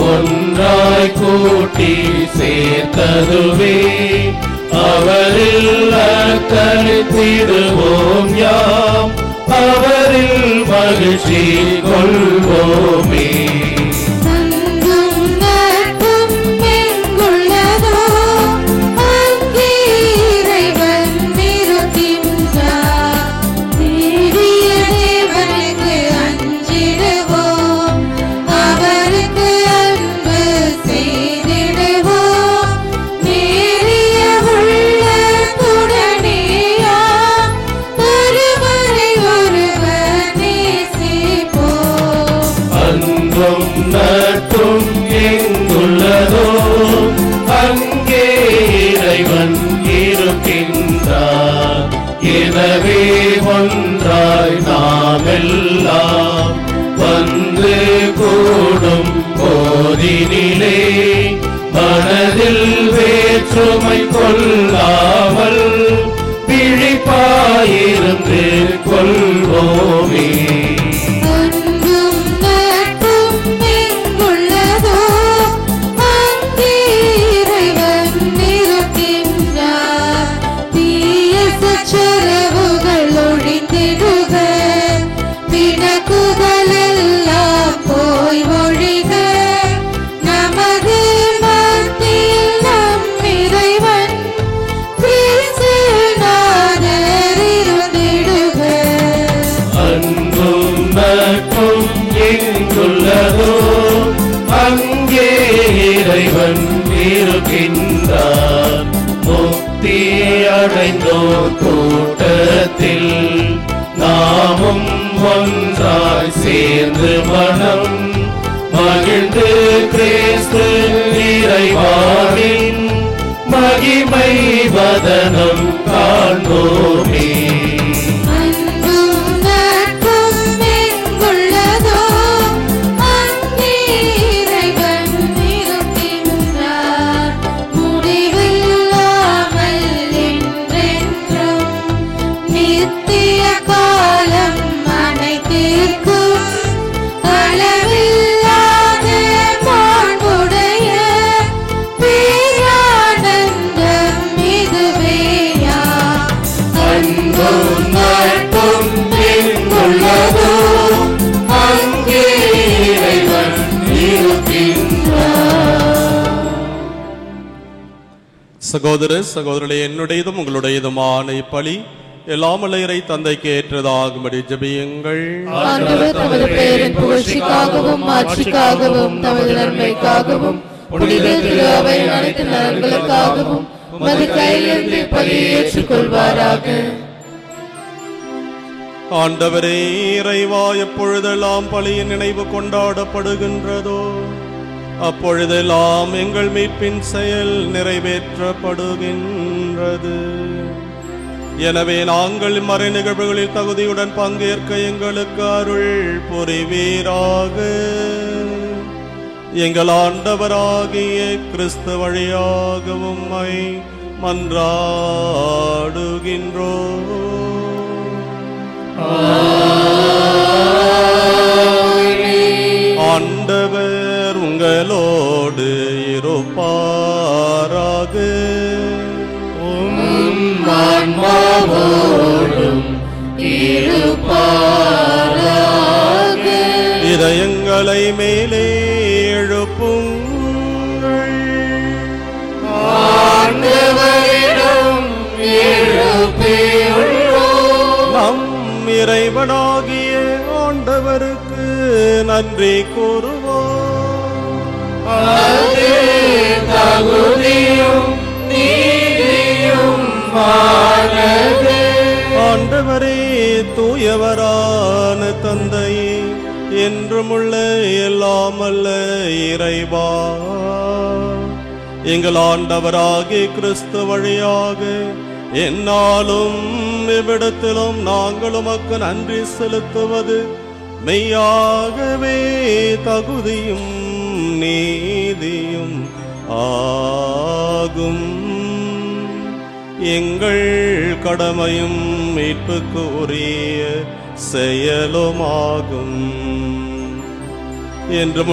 ஒன்றாய் கூ சேர்த்ததுவே அவரில் அர்ப்பணித்திடுவோம் யாம் அவரில் மகிழ்ச்சி கொள்வோமே. அன்பும் நட்பும் எங்குள்ளதோ அங்கே இறைவன் இருக்கின்றார். தேடிய தேவனுக்கு அஞ்சிடுவோம் அவருக்கு அன்பு செய்திடுவோம். நேரிய உள்ளத்துடனேயாம் ஒருவரை ஒருவர் நேசிப்போம். அன்பும் நட்பும் எங்குள்ளதோ அங்கே இறைவன் இருக்கின்றார். எனவே ஒன்றாய் நாமெல்லாம் வந்து கூடும் போதினிலே மனதில் வேற்றுமை கொள்ளாமல் விழிப்பாயிருந்து கொள்வோமே. அன்பும் நட்பும் எங்குள்ளதோ அங்கே இறைவன் இருக்கின்றார். தீய சச்சரவுகள் ஒழிந்திடுக பிணக்குகள் எல்லாம் போய் ஒழிக. நமது மத்தியில் நம் இறைவன் கிறிஸ்துநாதர் இருந்திடுக. அன்பும் நட்பும் எங்குள்ளதோ அங்கே இறைவன் இருக்கின்றார். முக்தி அடைந்தோர் கூட்டத்தில் நாமும் ஒன்றாய் சேர்ந்து மனம் மகிழ்ந்து கிறிஸ்து இறைவானின் மகிமை வதனம் காண்போமே. அன்பும் நட்பும் எங்குள்ளதோ அங்கே இறைவன் இருக்கின்றார். முடிவில்லாமல் என்றென்றும் நித்திய காலம் அனைத்திற்கும் அளவில்லாத மாண்புடைய பேரானந்தம் இதுவேயா. அன்பும் நட்பும் எங்குள்ளதோ அங்கே இறைவன் இருக்கின்றார். சகோதர சகோதரர்களே, என்னுடையதும் உங்களுடையதுமான இப்பலி எல்லாம் இறை தந்தைக்கு ஏற்றதாகும்படி ஜெபியுங்கள். ஆண்டவர் தமது பெயரின் புகழ்ச்சிக்காகவும் மாட்சிக்காகவும் தமது நன்மைக்காகவும் புனித திரு அவையின் அனைத்து நலன்களுக்காகவும் உமது கையிலிருந்து பலியை ஏற்றுக்கொள்வாராக. ஆண்டவரே இறைவா, எப்பொழுதெல்லாம் பலியின் நினைவு கொண்டாடப்படுகின்றதோ அப்பொழுதெல்லாம் எங்கள் மீட்பின் செயல் நிறைவேற்றப்படுகின்றது. எனவே நாங்கள் மறை நிகழ்வுகளில் தகுதியுடன் பங்கேற்க எங்களுக்கு அருள் புரிவீராக. எங்கள் ஆண்டவராகிய கிறிஸ்து வழியாக உம்மை மன்றாடுகின்றோம். ஆண்டவர் உங்களோடு இருப்பாராக. ஆன்மாவோடும் இருப்பாராக. இதயங்களை மேலே எழுப்புங்கள். ஆண்டவரிடம் எழுப்பியுள்ளோம். நம் இறைவனாகிய ஆண்டவருக்கு நன்றி கூறுவோம். அது தகுதியும் நீதியும் ஆனது. ஆண்டவரே, தூயவரான தந்தையே, என்றுமுள்ள எல்லாமல்ல இறைவா, எங்கள் ஆண்டவராகிய கிறிஸ்து வழியாக என்னாலும் இவ்விடத்திலும் நாங்கள் உமக்கு நன்றி செலுத்துவது மெய்யாகவே தகுதியும் நீதியும் ஆகும். எங்கள் கடமையும் மீட்புக்கு உரிய செயலுமாகும். என்றும்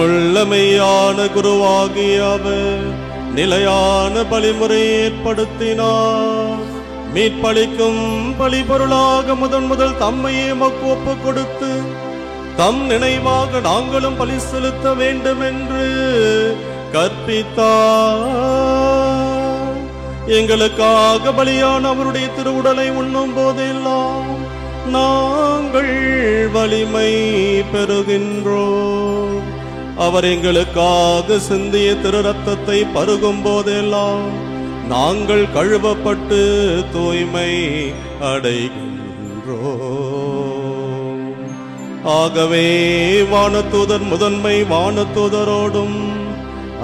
மெய்யான குருவாகிய அவர் நிலையான பலிமுறை ஏற்படுத்தினார். மீட்பளிக்கும் பலிபொருளாக முதல் தம்மையே எமக்கு ஒப்புக் கொடுத்து தம் நினைவாக நாங்களும் பலி செலுத்த வேண்டும் என்று கற்பித்தார். எங்களுக்காக பலியான அவருடைய திருவுடலை உண்ணும் போதெல்லாம் நாங்கள் வலிமை பெறுகின்றோம். அவர் எங்களுக்காக சிந்திய திரு ரத்தத்தை பருகும் போதெல்லாம் நாங்கள் கழுவப்பட்டு தூய்மை அடைகின்றோம். ஆகவே வானதூதர் முதன்மை வானதூதரோடும்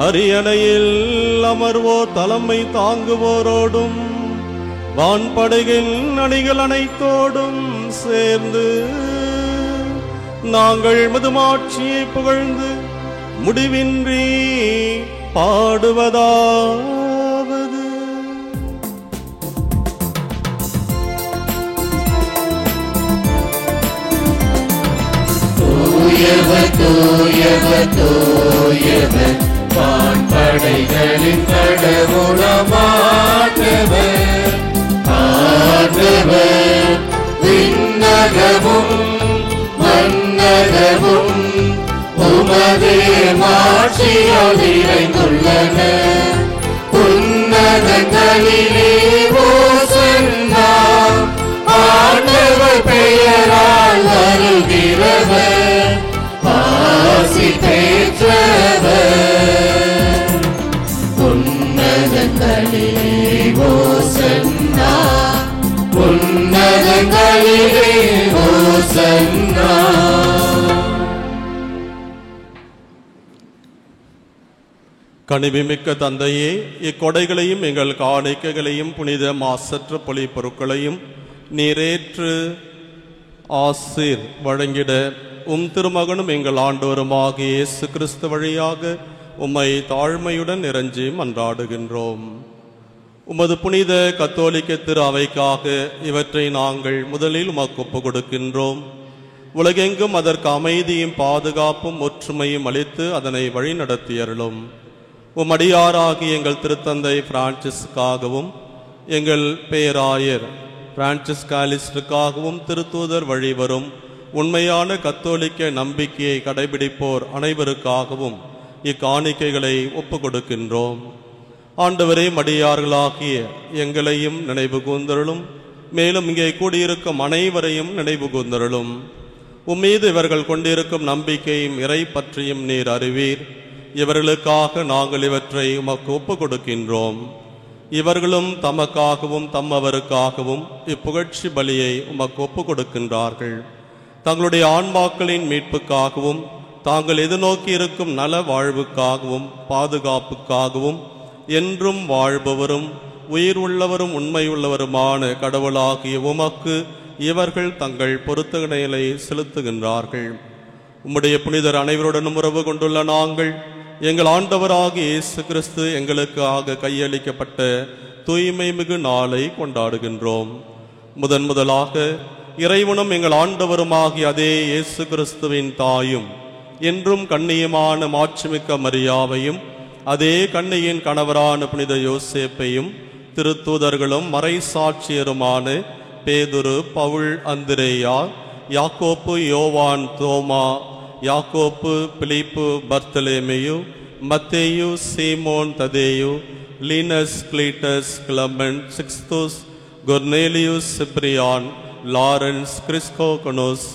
அரியணையில் அமர்வோர் தலைமை தாங்குவோரோடும் வான்படையின் அணிகள் அனைத்தோடும் சேர்ந்து நாங்கள் மதுமாட்சியை புகழ்ந்து முடிவின்றி பாடுவதாவது: தூயவர் தூயவர் தூயவர் வான்படைகளின் கடவுளமானவர். ஆண்டவர் விண்ணகமும் மன்னகமும் உமது மாட்சியால் நிறைந்துள்ளன. உன்னதங்களிலே ஓசன்னா, ஆண்டவர் பெயரால் வருகிறவர் ஆசி பெற்றவர். உன்னதங்களிலே ஓசன்னா, உன்னதங்களிலே ஓசன்னா. கனிவுமிக்க தந்தையே, இக்கொடைகளையும் எங்கள் காணிக்கைகளையும் புனித மாசற்ற பொலி பொருட்களையும் நீரேற்று ஆசீர் வழங்கிட திருமகனும் எங்கள் ஆண்டவருமாகிய இயேசு கிறிஸ்து வழியாக உம்மை தாழ்மையுடன் இறைஞ்சி மன்றாடுகின்றோம். உமது புனித கத்தோலிக்க திரு அவைக்காக இவற்றை நாங்கள் முதலில் உமக்கு ஒப்புக் கொடுக்கின்றோம். உலகெங்கும் அதற்கு அமைதியும் பாதுகாப்பும் ஒற்றுமையும் அளித்து அதனை வழிநடத்தியருளும். உம்மடியாராகிய எங்கள் திருத்தந்தை பிரான்சிஸ்காகவும் எங்கள் பேராயர் பிரான்சிஸ்காலிஸ்டுக்காகவும் திருத்தூதர் வழிவரும் உண்மையான கத்தோலிக்க நம்பிக்கையை கடைபிடிப்போர் அனைவருக்காகவும் இக்காணிக்கைகளை ஒப்புக் கொடுக்கின்றோம். ஆண்டவரே, மடியார்களாகிய எங்களையும் நினைவு கூர்ந்தருளும். மேலும் இங்கே கூடியிருக்கும் அனைவரையும் நினைவு கூர்ந்தருளும். உம்மீது இவர்கள் கொண்டிருக்கும் நம்பிக்கையும் இறை பற்றியும் நீர் அறிவீர். இவர்களுக்காக நாங்கள் இவற்றை உமக்கு ஒப்புக் கொடுக்கின்றோம். இவர்களும் தமக்காகவும் தம்மவருக்காகவும் இப்புகழ்ச்சி பலியை உமக்கு ஒப்புக் கொடுக்கின்றார்கள். தங்களுடைய ஆன்மாக்களின் மீட்புக்காகவும் தாங்கள் எதிர்நோக்கி இருக்கும் நல வாழ்வுக்காகவும் பாதுகாப்புக்காகவும் என்றும் வாழ்பவரும் உயிர் உள்ளவரும் உண்மையுள்ளவருமான கடவுளாகிய உமக்கு இவர்கள் தங்கள் பொருத்தனைகளை செலுத்துகின்றார்கள். உம்முடைய புனிதர் அனைவருடனும் உறவு கொண்டுள்ள நாங்கள் எங்கள் ஆண்டவராகிய இயேசு கிறிஸ்து எங்களுக்காக கையளிக்கப்பட்ட தூய்மை மிகு நாளை கொண்டாடுகின்றோம். முதலாக இறைவனும் எங்கள் ஆண்டவருமாகிய அதே இயேசு கிறிஸ்துவின் தாயும் என்றும் கண்ணியமான மாட்சிமிக்க மரியாவையும் அதே கண்ணியின் கணவரான புனித யோசேப்பையும் திருத்தூதர்களும் மறை சாட்சியருமான பேதுரு, பவுல், அந்திரேயா, யாக்கோப்பு, யோவான், தோமா, யாக்கோப்பு, பிலிப்பு, பர்த்தலேமேயு, மத்தேயு, சீமோன், ததேயு, Linus, Cletus, Clement, Sixtus, Cornelius, Cyprian, Lawrence, Chrysogonus,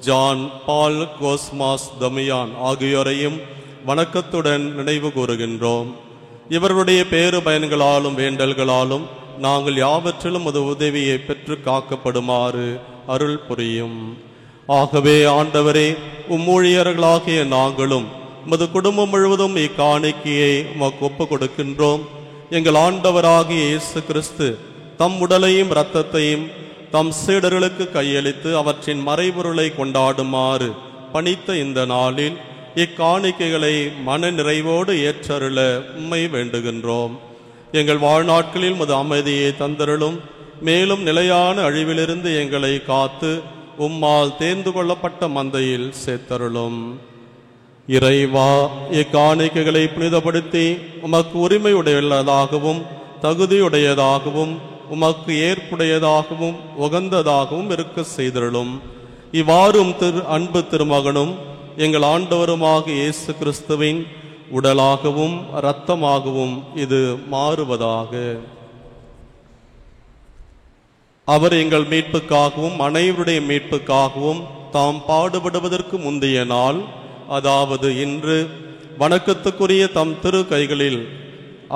John, Paul, Cosmas, Damian ஆகியோரையும் வணக்கத்துடன் நினைவு கூறுகின்றோம். இவர்களுடைய பேறு பயன்களாலும் வேண்டல்களாலும் நாங்கள் யாவற்றிலும் அது உதவியை பெற்று காக்கப்படுமாறு அருள் புரியும். ஆகவே ஆண்டவரே, உம்மூழியர்களாகிய நாங்களும் உமது குடும்பம் முழுவதும் இக்காணிக்கையை உமக்கு ஒப்புக் கொடுக்கின்றோம். எங்கள் ஆண்டவராகிய இயேசு கிறிஸ்து தம் உடலையும் இரத்தத்தையும் தம் சீடர்களுக்கு கையளித்து அவற்றின் மறைபொருளை கொண்டாடுமாறு பணித்த இந்த நாளில் இக்காணிக்கைகளை மன நிறைவோடு ஏற்றருள உம்மை வேண்டுகின்றோம். எங்கள் வாழ்நாட்களில் உமது அமைதியை தந்தருளும். மேலும் நிலையான அழிவிலிருந்து எங்களை காத்து உம்மால் தேர்ந்து கொள்ளப்பட்ட மந்தையில் சேர்த்தருளும். இறைவா, இக்காணிக்கைகளை புனிதப்படுத்தி உமக்கு உரிமையுடையதாகவும் தகுதியுடையதாகவும் உமக்கு ஏற்புடையதாகவும் உகந்ததாகவும் இருக்க செய்தருளும். இவ்வாறும் அன்பு திருமகனும் எங்கள் ஆண்டவருமாக இயேசு கிறிஸ்துவின் உடலாகவும் இரத்தமாகவும் இது மாறுவதாக. அவர் எங்கள் மீட்புக்காகவும் அனைவருடைய மீட்புக்காகவும் தாம் பாடுபடுவதற்கு முந்தைய நாள், அதாவது இன்று, வணக்கத்துக்குரிய தம் திரு கைகளில்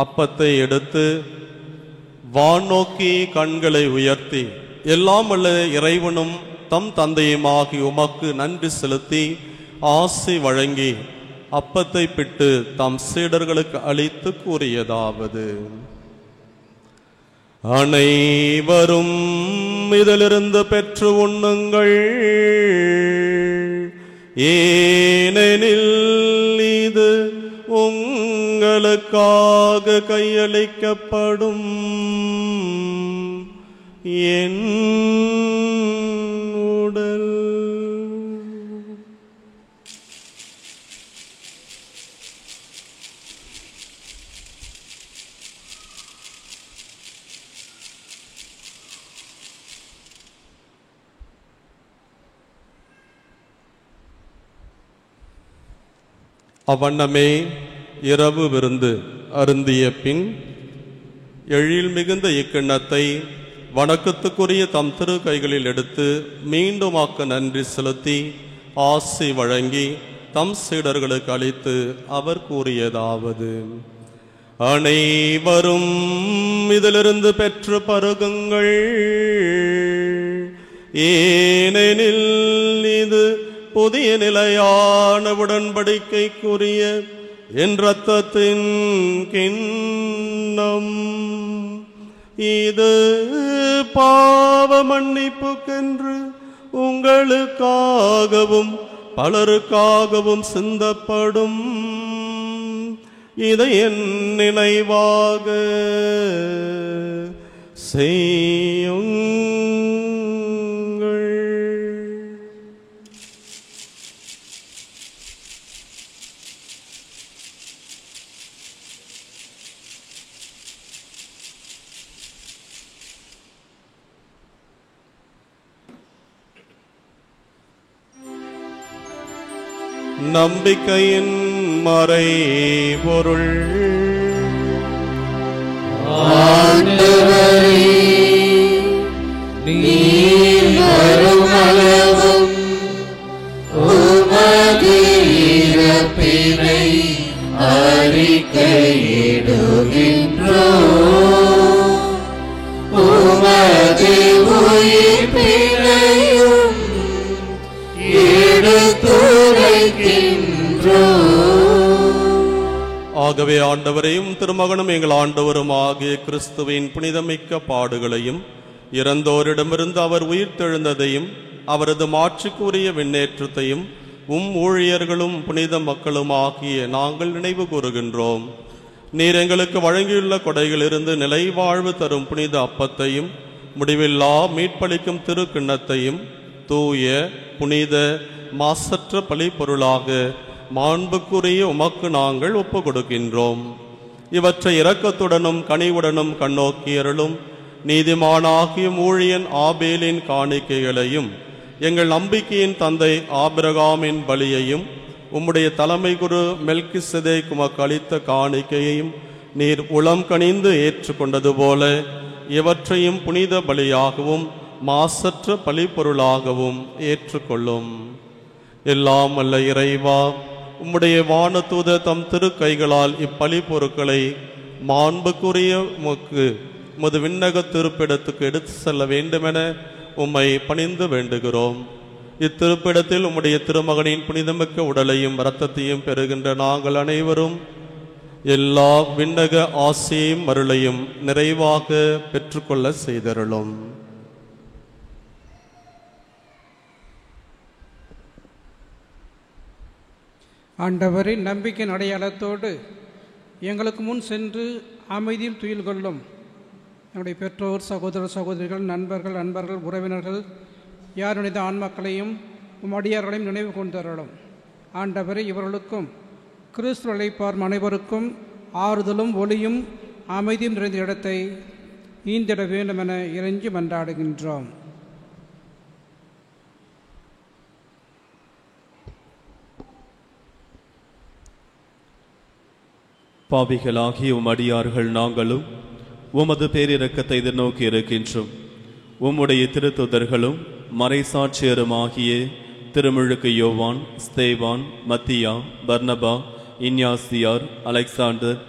அப்பத்தை எடுத்து வானோக்கி கண்களை உயர்த்தி, எல்லாம் வல்ல இறைவனும் தம் தந்தையுமாகி உமக்கு நன்றி செலுத்தி ஆசி வழங்கி அப்பத்தை பிட்டு தம் சீடர்களுக்கு அளித்து கூறியதாவது: அனைவரும் இதிலிருந்து பெற்று உண்ணுங்கள், ஏனெனில் இது உங்களுக்காக கையளிக்கப்படும் என் உடல். அவ்வண்ணமே இரவு விருந்து அருந்திய பின் எழில் மிகுந்த இக்கிண்ணத்தை வணக்கத்துக்குரிய தம் திரு கைகளில் எடுத்து மீண்டுமாக்க நன்றி செலுத்தி ஆசி வழங்கி தம் சீடர்களுக்கு அளித்து அவர் கூறியதாவது: அனைவரும் இதிலிருந்து பெற்று பருகுங்கள், ஏனெனில் இது புதிய நிலையான உடன்படிக்கைக்குரிய என் இரத்தத்தின் கிண்ணம். இது பாவ மன்னிப்புக்கென்று உங்களுக்காகவும் பலருக்காகவும் சிந்தப்படும். இதை என் நினைவாக செய்யுங்கள். நம்பிக்கையின் மறைபொருள். ஆண்டவரே, நீர் வருமளவும் உமது இறப்பினை அறிக்கையிடுகின்றோம், உமது உயிர்ப்பினையும் ஆகவே ஆண்டவரையும் திருமகனும் எங்கள் ஆண்டவரும் ஆகிய கிறிஸ்துவின் புனிதமிக்க பாடுகளையும் இறந்தோரிடமிருந்து அவர் உயிர்த்தெழுந்ததையும் அவரது மாட்சிக்குரிய விண்ணேற்றத்தையும் ஊழியர்களும் புனித மக்களும் ஆகிய நாங்கள் நினைவு கூறுகின்றோம். நீர் எங்களுக்கு வழங்கியுள்ள கொடைகளிலிருந்து நிலை வாழ்வு தரும் புனித அப்பத்தையும் முடிவில்லா மீட்பளிக்கும் திருக்கிண்ணத்தையும் தூய புனித மாசற்ற பலி பொருளாக மாண்புக்குரிய உமக்கு நாங்கள் ஒப்பு கொடுக்கின்றோம். இவற்றை இரக்கத்துடனும் கனிவுடனும் கண்ணோக்கியருளும். நீதிமானாகிய ஊழியன் ஆபேலின் காணிக்கைகளையும் எங்கள் நம்பிக்கையின் தந்தை ஆபிரகாமின் பலியையும் உம்முடைய தலைமை குரு மெல்கிசேதேக்கு உமக்கு அளித்த காணிக்கையையும் நீர் உளம் கனிந்து ஏற்றுக்கொண்டது போல இவற்றையும் புனித பலியாகவும் மாசற்ற பலி பொருளாகவும் ஏற்றுக்கொள்ளும். எல்லாம் வல்ல இறைவா, உம்முடைய வானதூத தம் திருக்கைகளால் இப்பலி பொருட்களை மாண்புக்குரிய உமது விண்ணக திருப்பிடத்துக்கு எடுத்து செல்ல வேண்டுமென உம்மை பணிந்து வேண்டுகிறோம். இத்திருப்பிடத்தில் உம்முடைய திருமகனின் புனிதமிக்க உடலையும் இரத்தத்தையும் பெறுகின்ற நாங்கள் அனைவரும் எல்லா விண்ணக ஆசையும் அருளையும் நிறைவாக பெற்றுக்கொள்ள செய்தருளும். ஆண்டவரின் நம்பிக்கையின் அடையாளத்தோடு எங்களுக்கு முன் சென்று அமைதியில் துயில் கொள்ளும் என்னுடைய பெற்றோர், சகோதர சகோதரிகள், நண்பர்கள், உறவினர்கள், யாருடைய ஆண்மக்களையும் அடியார்களையும் நினைவு கொண்டருளும். ஆண்டவரே, இவர்களுக்கும் கிறிஸ்து அழைப்பார் அனைவருக்கும் ஆறுதலும் ஒளியும் அமைதியும் நிறைந்த இடத்தை ஈந்திட வேண்டும் என இறைஞ்சி மன்றாடுகின்றோம். பாவிகளாகிய உம் அடியார்கள் நாங்களும் உமது பேரிரக்கத்தை எதிர்நோக்கி இருக்கின்றோம். உம்முடைய திருத்துதர்களும் மறைசாட்சியருமாகிய திருமுழுக்கு யோவான், ஸ்தேவான், மத்தியா, பர்னபா, இன்யாசியார், Alexander,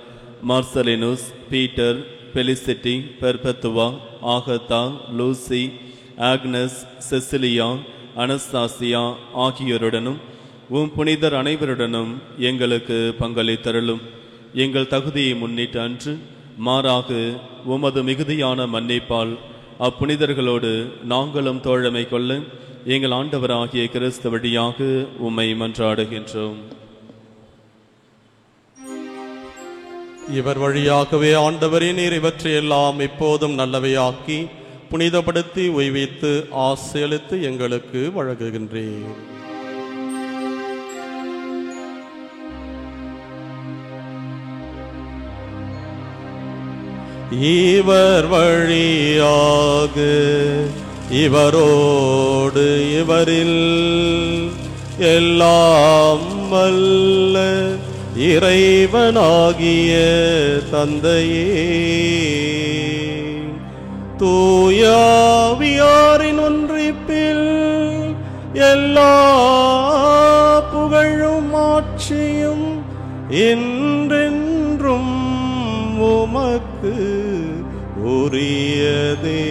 Marcellinus, Peter, Felicity, Perpetua, Agatha, Lucy, Agnes, Cecilia, Anastasia ஆகியோருடனும் உம் புனிதர் அனைவருடனும் எங்களுக்கு பங்களித்தருளும். எங்கள் தகுதியை முன்னிட்டு அன்று, மாறாக உமது மிகுதியான மன்னிப்பால் அப்புனிதர்களோடு நாங்களும் தோழமை கொள்ள எங்கள் ஆண்டவராகிய கிறிஸ்து வழியாக உம்மை மன்றாடுகின்றோம். இவர் வழியாகவே ஆண்டவரே, நீர் இவற்றையெல்லாம் இப்போதும் நல்லவையாக்கி புனிதப்படுத்தி உய்வித்து ஆசையளித்து எங்களுக்கு வழங்குகின்றேன். இவர் வழியாக இவரோடு இவரில் எல்லாம் வல்ல இறைவனாகிய தந்தையே, தூயாவியாரின் ஒன்றிப்பில் எல்லா புகழும் ஆட்சியும் என்றென்றும் உமக்கு உரியதே.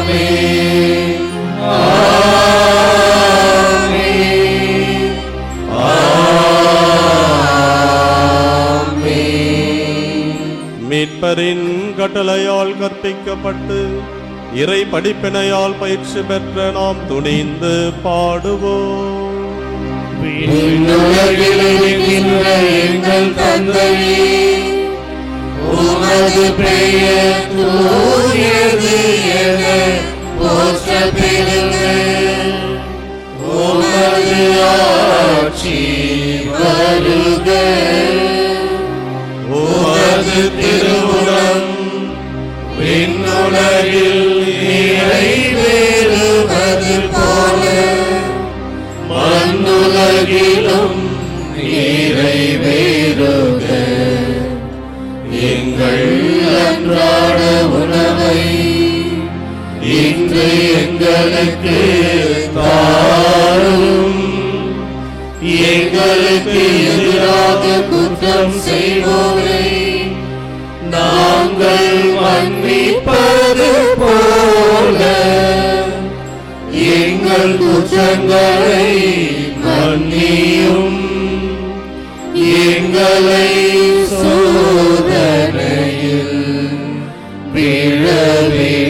ஆமென். மீட்பரின் கட்டளையால் கற்பிக்கப்பட்டு இறை படிப்பினையால் பயிற்சி பெற்ற நாம் துணிந்து பாடுவோம். விண்ணுலகில் இருக்கின்ற எங்கள் தந்தையே, உமது பெயர் தூயது என போற்றப் பெறுக. உமது ஆட்சி வருக. உமது திருவுளம் விண்ணுலகில் நிறைவேறுவது போல மண்ணுலகிலும் நிறைவேறுக. எங்கள் அன்றாட உணவை இன்று எங்களுக்கு தாரும். எங்களுக்கு எதிராக குற்றம் செய்வோரை நாங்கள் மன்னிப்பது போல எங்கள் குற்றங்களை மன்னியும். எங்களை சோதனையில் விழவிடாதேயும்,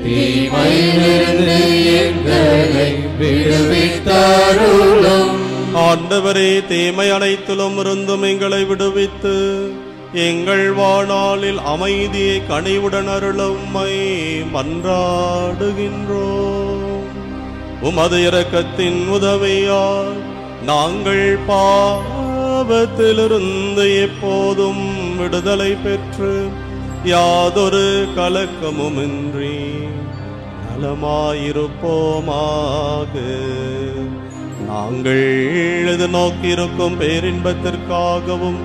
தீமையிலிருந்து எங்களை விடுவித்தருளும். ஆண்டவரே, தீமை அனைத்திலும் இருந்தும் எங்களை விடுவித்து எங்கள் வாழ்நாளில் அமைதியை கனிவுடன் அருள உம்மை மன்றாடுகின்றோம். உமது இரக்கத்தின் உதவியால் நாங்கள் பாவத்திலிருந்து எப்போதும் விடுதலை பெற்று யாதொரு கலக்கமுமின்றி நலமாயிருப்போமாக. நாங்கள் எதிர்நோக்கியிருக்கும் பேரின்பத்திற்காகவும்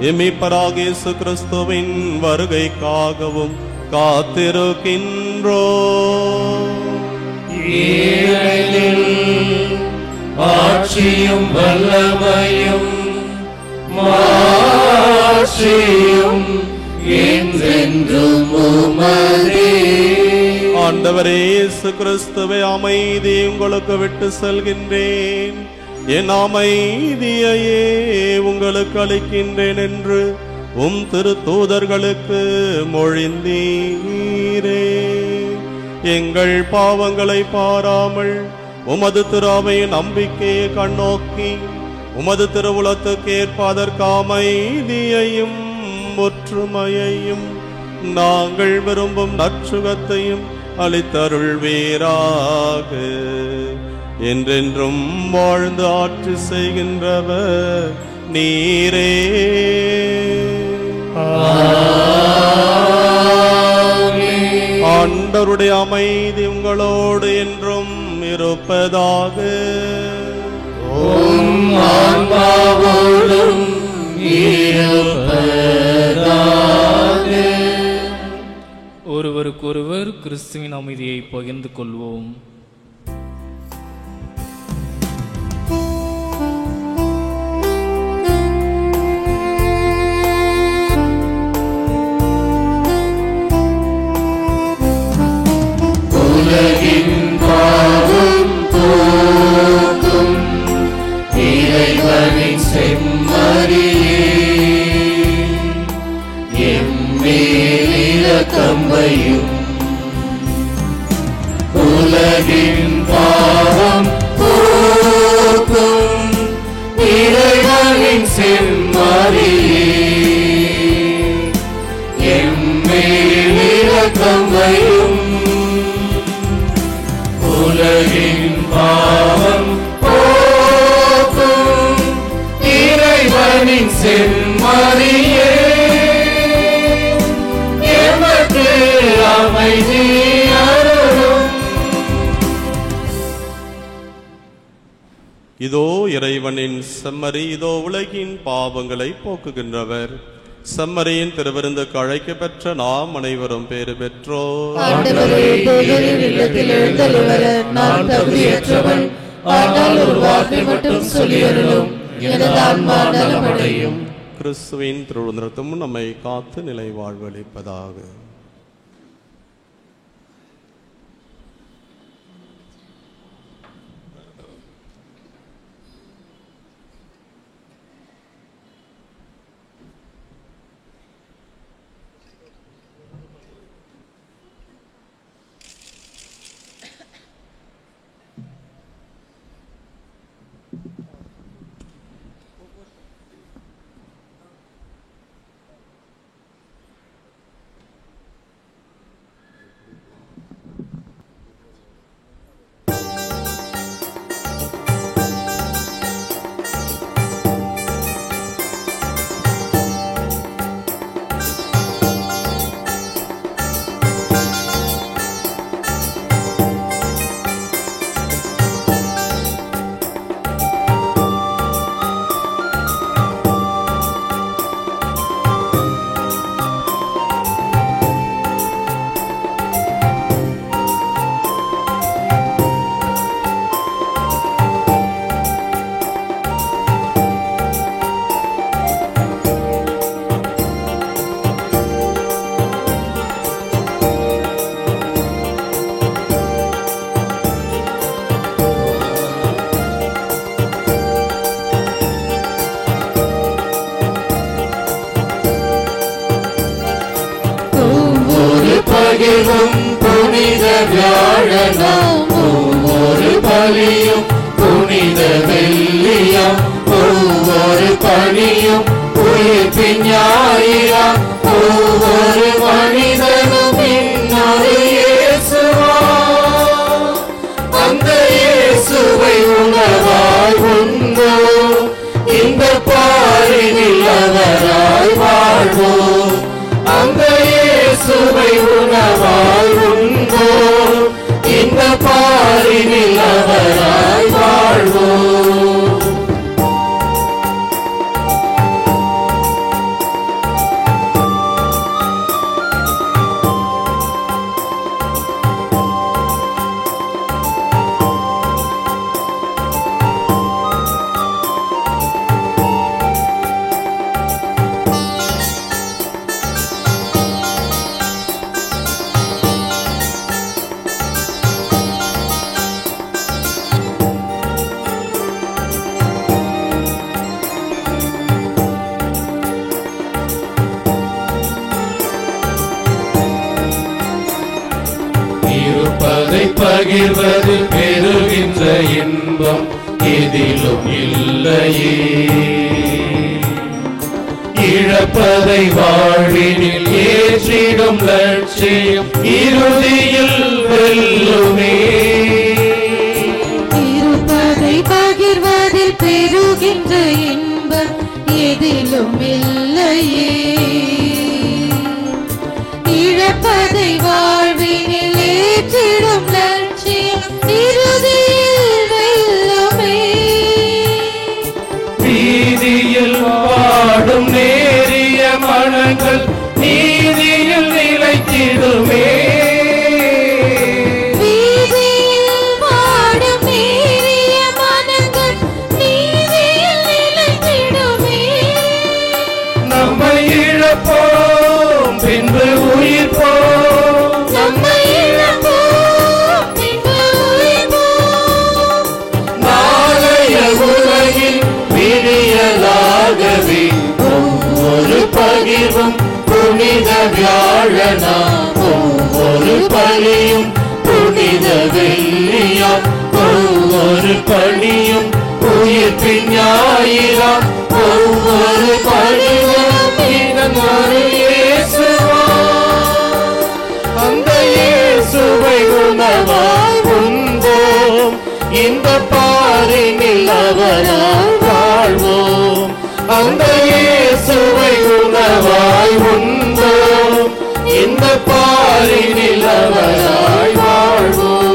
எம்மிப்பராகிய இயேசு கிறிஸ்துவின் வருகைக்காகவும் காத்திருக்கின்றோம். ஆட்சியும் வல்லமையும் மாட்சியும் என்றென்றும் உமதே. ஆண்டவரே இயேசு கிறிஸ்துவே, அமைதி உங்களுக்கு விட்டு செல்கின்றேன், என் அமைதியையே உங்களுக்கு அளிக்கின்றேன் என்று உம் திருத்தூதர்களுக்கு மொழிந்தீரே. எங்கள் பாவங்களை பாராமல் உமது திரு அவையின் நம்பிக்கையை கண்ணோக்கி உமது திருவுளத்துக்கு ஏற்பதற்கு அமைதியையும் ஒற்றுமையையும் நாங்கள் விரும்பும் நற்சுகத்தையும் அளித்தருள்வீராக. என்றென்றும் வாழ்ந்து ஆட்சி செய்கின்றவர் நீரே. ஆண்டவருடைய அமைதி உங்களோடு என்றும் இருப்பதாக. ஒருவருக்கொருவர் கிறிஸ்துவின் அமைதியை பகிர்ந்து கொள்வோம். உலகின் பாவம் போக்கும் இறைவனின் செம்மறியே, எம்மேல் இரக்கம் வையும். உலகின் பாவம் போக்கும் இறைவனின் செம்மறியே, எம்மேல் இரக்கம் வையும். உலகின் பாவம் போக்கும் இறைவனின் செம்மறியே, எமக்கு அமைதி அருளும். இதோ இறைவனின் செம்மறி, இதோ உலகின் பாவங்களை போக்குகின்றவர். செம்மறியின் திருவிருந்துக்கு அழைக்க பெற்ற நாம் அனைவரும் பேறு பெற்றோர். ஆண்டவரே, தேவரின் இல்லத்தில் எழுந்தருள நான் தகுதியற்றவன். ஆனால் ஒரு வார்த்தை மட்டும் சொல்லியருளும், எனது ஆன்மா நலமடையும். கிறிஸ்துவின் திருவிருந்தும் நம்மை காத்து நிலை வாழ்வளிப்பதாக. பகிர்வும் புனித வியாழனாம், ஒவ்வொரு பலியும் புனித வெள்ளியாம், ஒவ்வொரு பணியும் உயிர்ப்பின் ஞாயிறாம், ஒவ்வொரு மனிதனும் இன்னொரு இயேசுவாம். அந்த இயேசுவை உணவாய் உண்போம், இந்த பாரினில் அவராய் வாழ்வோம். அந்த இயேசுவை உணவாய் உண்போம், இந்த பாரினில் அவராய் வாழ்வோம். இருப்பதை பகிர்வது பெறுகின்ற இன்பம் எதிலும் இல்லையே, இழப்பதை வாழ்வினில் ஏற்றிடும் லட்சியம் இறுதியில் மனங்கள் நீதியில் நிலைத்திடுமே. வீதியில் வாடும் நீரிய மனங்கள் நீதியில் நிலைத்திடுமே. நம்மை இழப்போம் பின்பு உயிர்ப்போம், நம்மை இழப்போம் பின்பு உயிர்ப்போம். நாளைய உலகில் விடியலாகவே ஒவ்வொரு பகிர்வும் புனித வியாழனாம், ஒவ்வொரு பலியும் புனித வெள்ளியாம், ஒவ்வொரு பணியும் உயிர்ப்பின் ஞாயிறாம், ஒவ்வொரு பணியும் இதனொரு இயேசுவாம். அந்த இயேசுவை உணவாய் உண்போம், இந்த பாரினில் அவரால் வாழ்வோம். அந்த இயேசுவை உணவாய் உண்போம், இந்த பாரினில் அவராய் வாழ்வோம்.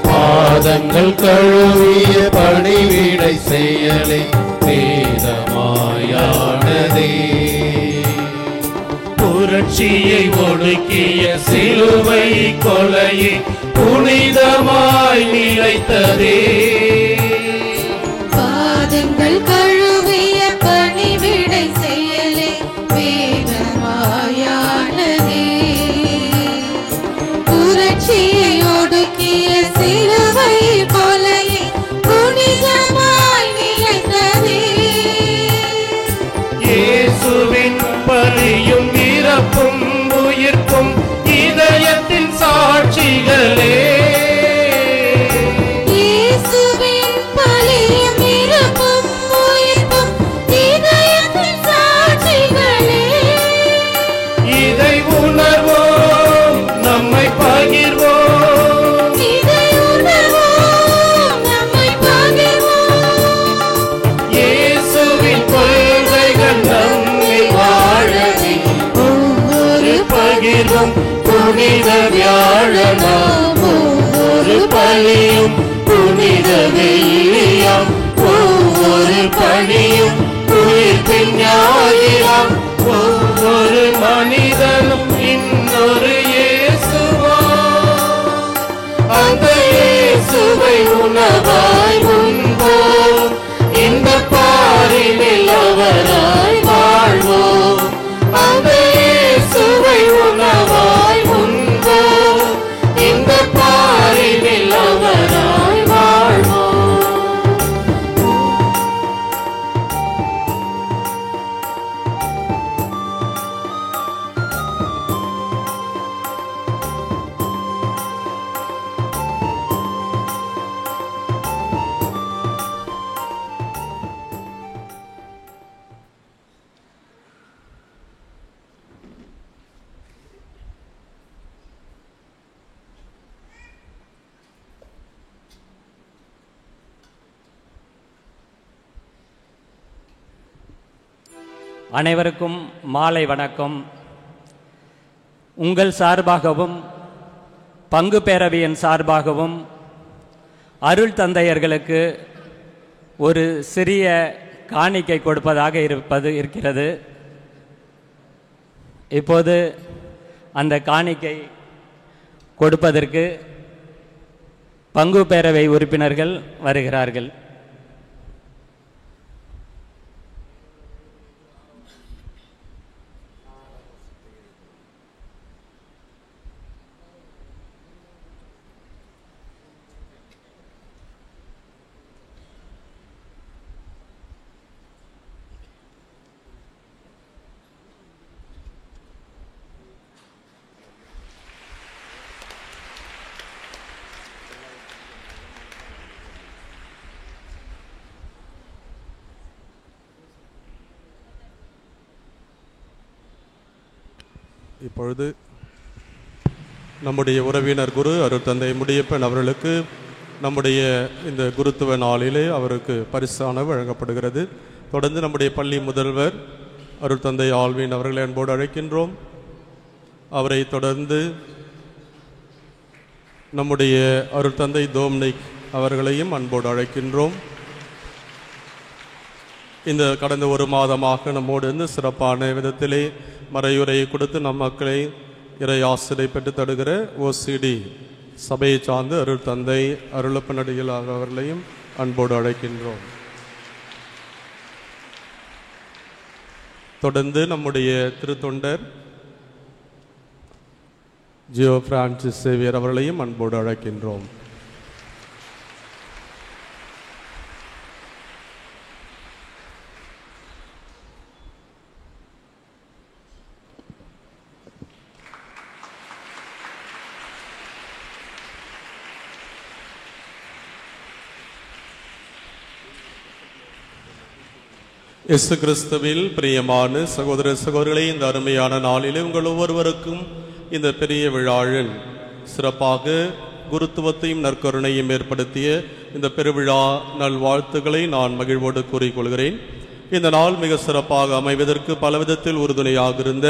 பாதங்கள் கழுவிய பணிவிடை செயலை வேதமாயானதே. புரட்சியை ஒடுக்கிய சிலுவை கொலையை புனிதமாய் நிலைத்ததே. பாதங்கள் கழுவிய பணிவிடை செயலே வேதமாயானதே. புரட்சியை ஒடுக்கிய சிலுவை கொலையை புனிதமாய் நிலைத்ததே. இயேசுவின் பலியும் இறப்பும் உயிர்ப்பும் இதயத்தின் சாட்சிகளே. இயேசுவின் பலியும் இறப்பும் உயிர்ப்பும் இதயத்தின் சாட்சிகளே. இதை உணர்வோம், நம்மை பகிர்வோம், இதை உணர்வோம், நம்மை பகிர்வோம். இயேசுவின் கொள்கைகள் நம்மில் வாழவே ஒவ்வொரு பகிர்வும் புனித வியாழனாம், ஒவ்வொரு பலியும் புனித வெள்ளியாம், ஒவ்வொரு பணியும் உயிர்ப்பின் ஞாயிறாம், ஒவ்வொரு மனிதனும் இன்னொரு இயேசுவாம். அந்த இயேசுவை உணவாய் உண்போம், இந்த பாரினில் அவராய் வாழ்வோம். அந்த இயேசுவை உணவாய் உண்போம், இந்த பாரினில் அவராய் வாழ்வோம். அனைவருக்கும் மாலை வணக்கம். உங்கள் சார்பாகவும் பங்கு பேரவையின் சார்பாகவும் அருள் தந்தையர்களுக்கு ஒரு சிறிய காணிக்கை கொடுப்பதாக இருக்கிறது. இப்போது அந்த காணிக்கை கொடுப்பதற்கு பங்கு பேரவை உறுப்பினர்கள் வருகிறார்கள். இப்பொழுது நம்முடைய உறவினர் குரு அருட்தந்தை முடியப்பன் அவர்களுக்கு நம்முடைய இந்த குருத்துவ நாளிலே அவருக்கு பரிசான வழங்கப்படுகிறது. தொடர்ந்து நம்முடைய பள்ளி முதல்வர் அருட்தந்தை ஆல்வின் அவர்களை அன்போடு அழைக்கின்றோம். அவரை தொடர்ந்து நம்முடைய அருட்தந்தை டொமினிக் அவர்களையும் அன்போடு அழைக்கின்றோம். இந்த கடந்த ஒரு மாதமாக நம்மோடு இருந்து சிறப்பான விதத்திலே மறையுரையை கொடுத்து நம் மக்களை இறை ஆசிரியை பெற்று தருகிற ஓசிடி சபையை சார்ந்து அருட்தந்தை அருளப்பன் அடிகள் அவர்களையும் அன்போடு அழைக்கின்றோம். தொடர்ந்து நம்முடைய திருத்தொண்டர் ஜியோ பிரான்சிஸ் சேவியர் அவர்களையும் அன்போடு அழைக்கின்றோம். இயேசு கிறிஸ்துவில் பிரியமான சகோதர சகோதரிகளே, இந்த அருமையான நாளிலே உங்கள் ஒவ்வொருவருக்கும் இந்த பெரிய விழாவின் சிறப்பாக குருத்துவத்தையும் நற்கருணையும் ஏற்படுத்திய இந்த பெருவிழா நல்வாழ்த்துக்களை நான் மகிழ்வோடு கூறிக்கொள்கிறேன். இந்த நாள் மிக சிறப்பாக அமைவதற்கு பலவிதத்தில் உறுதுணையாக இருந்த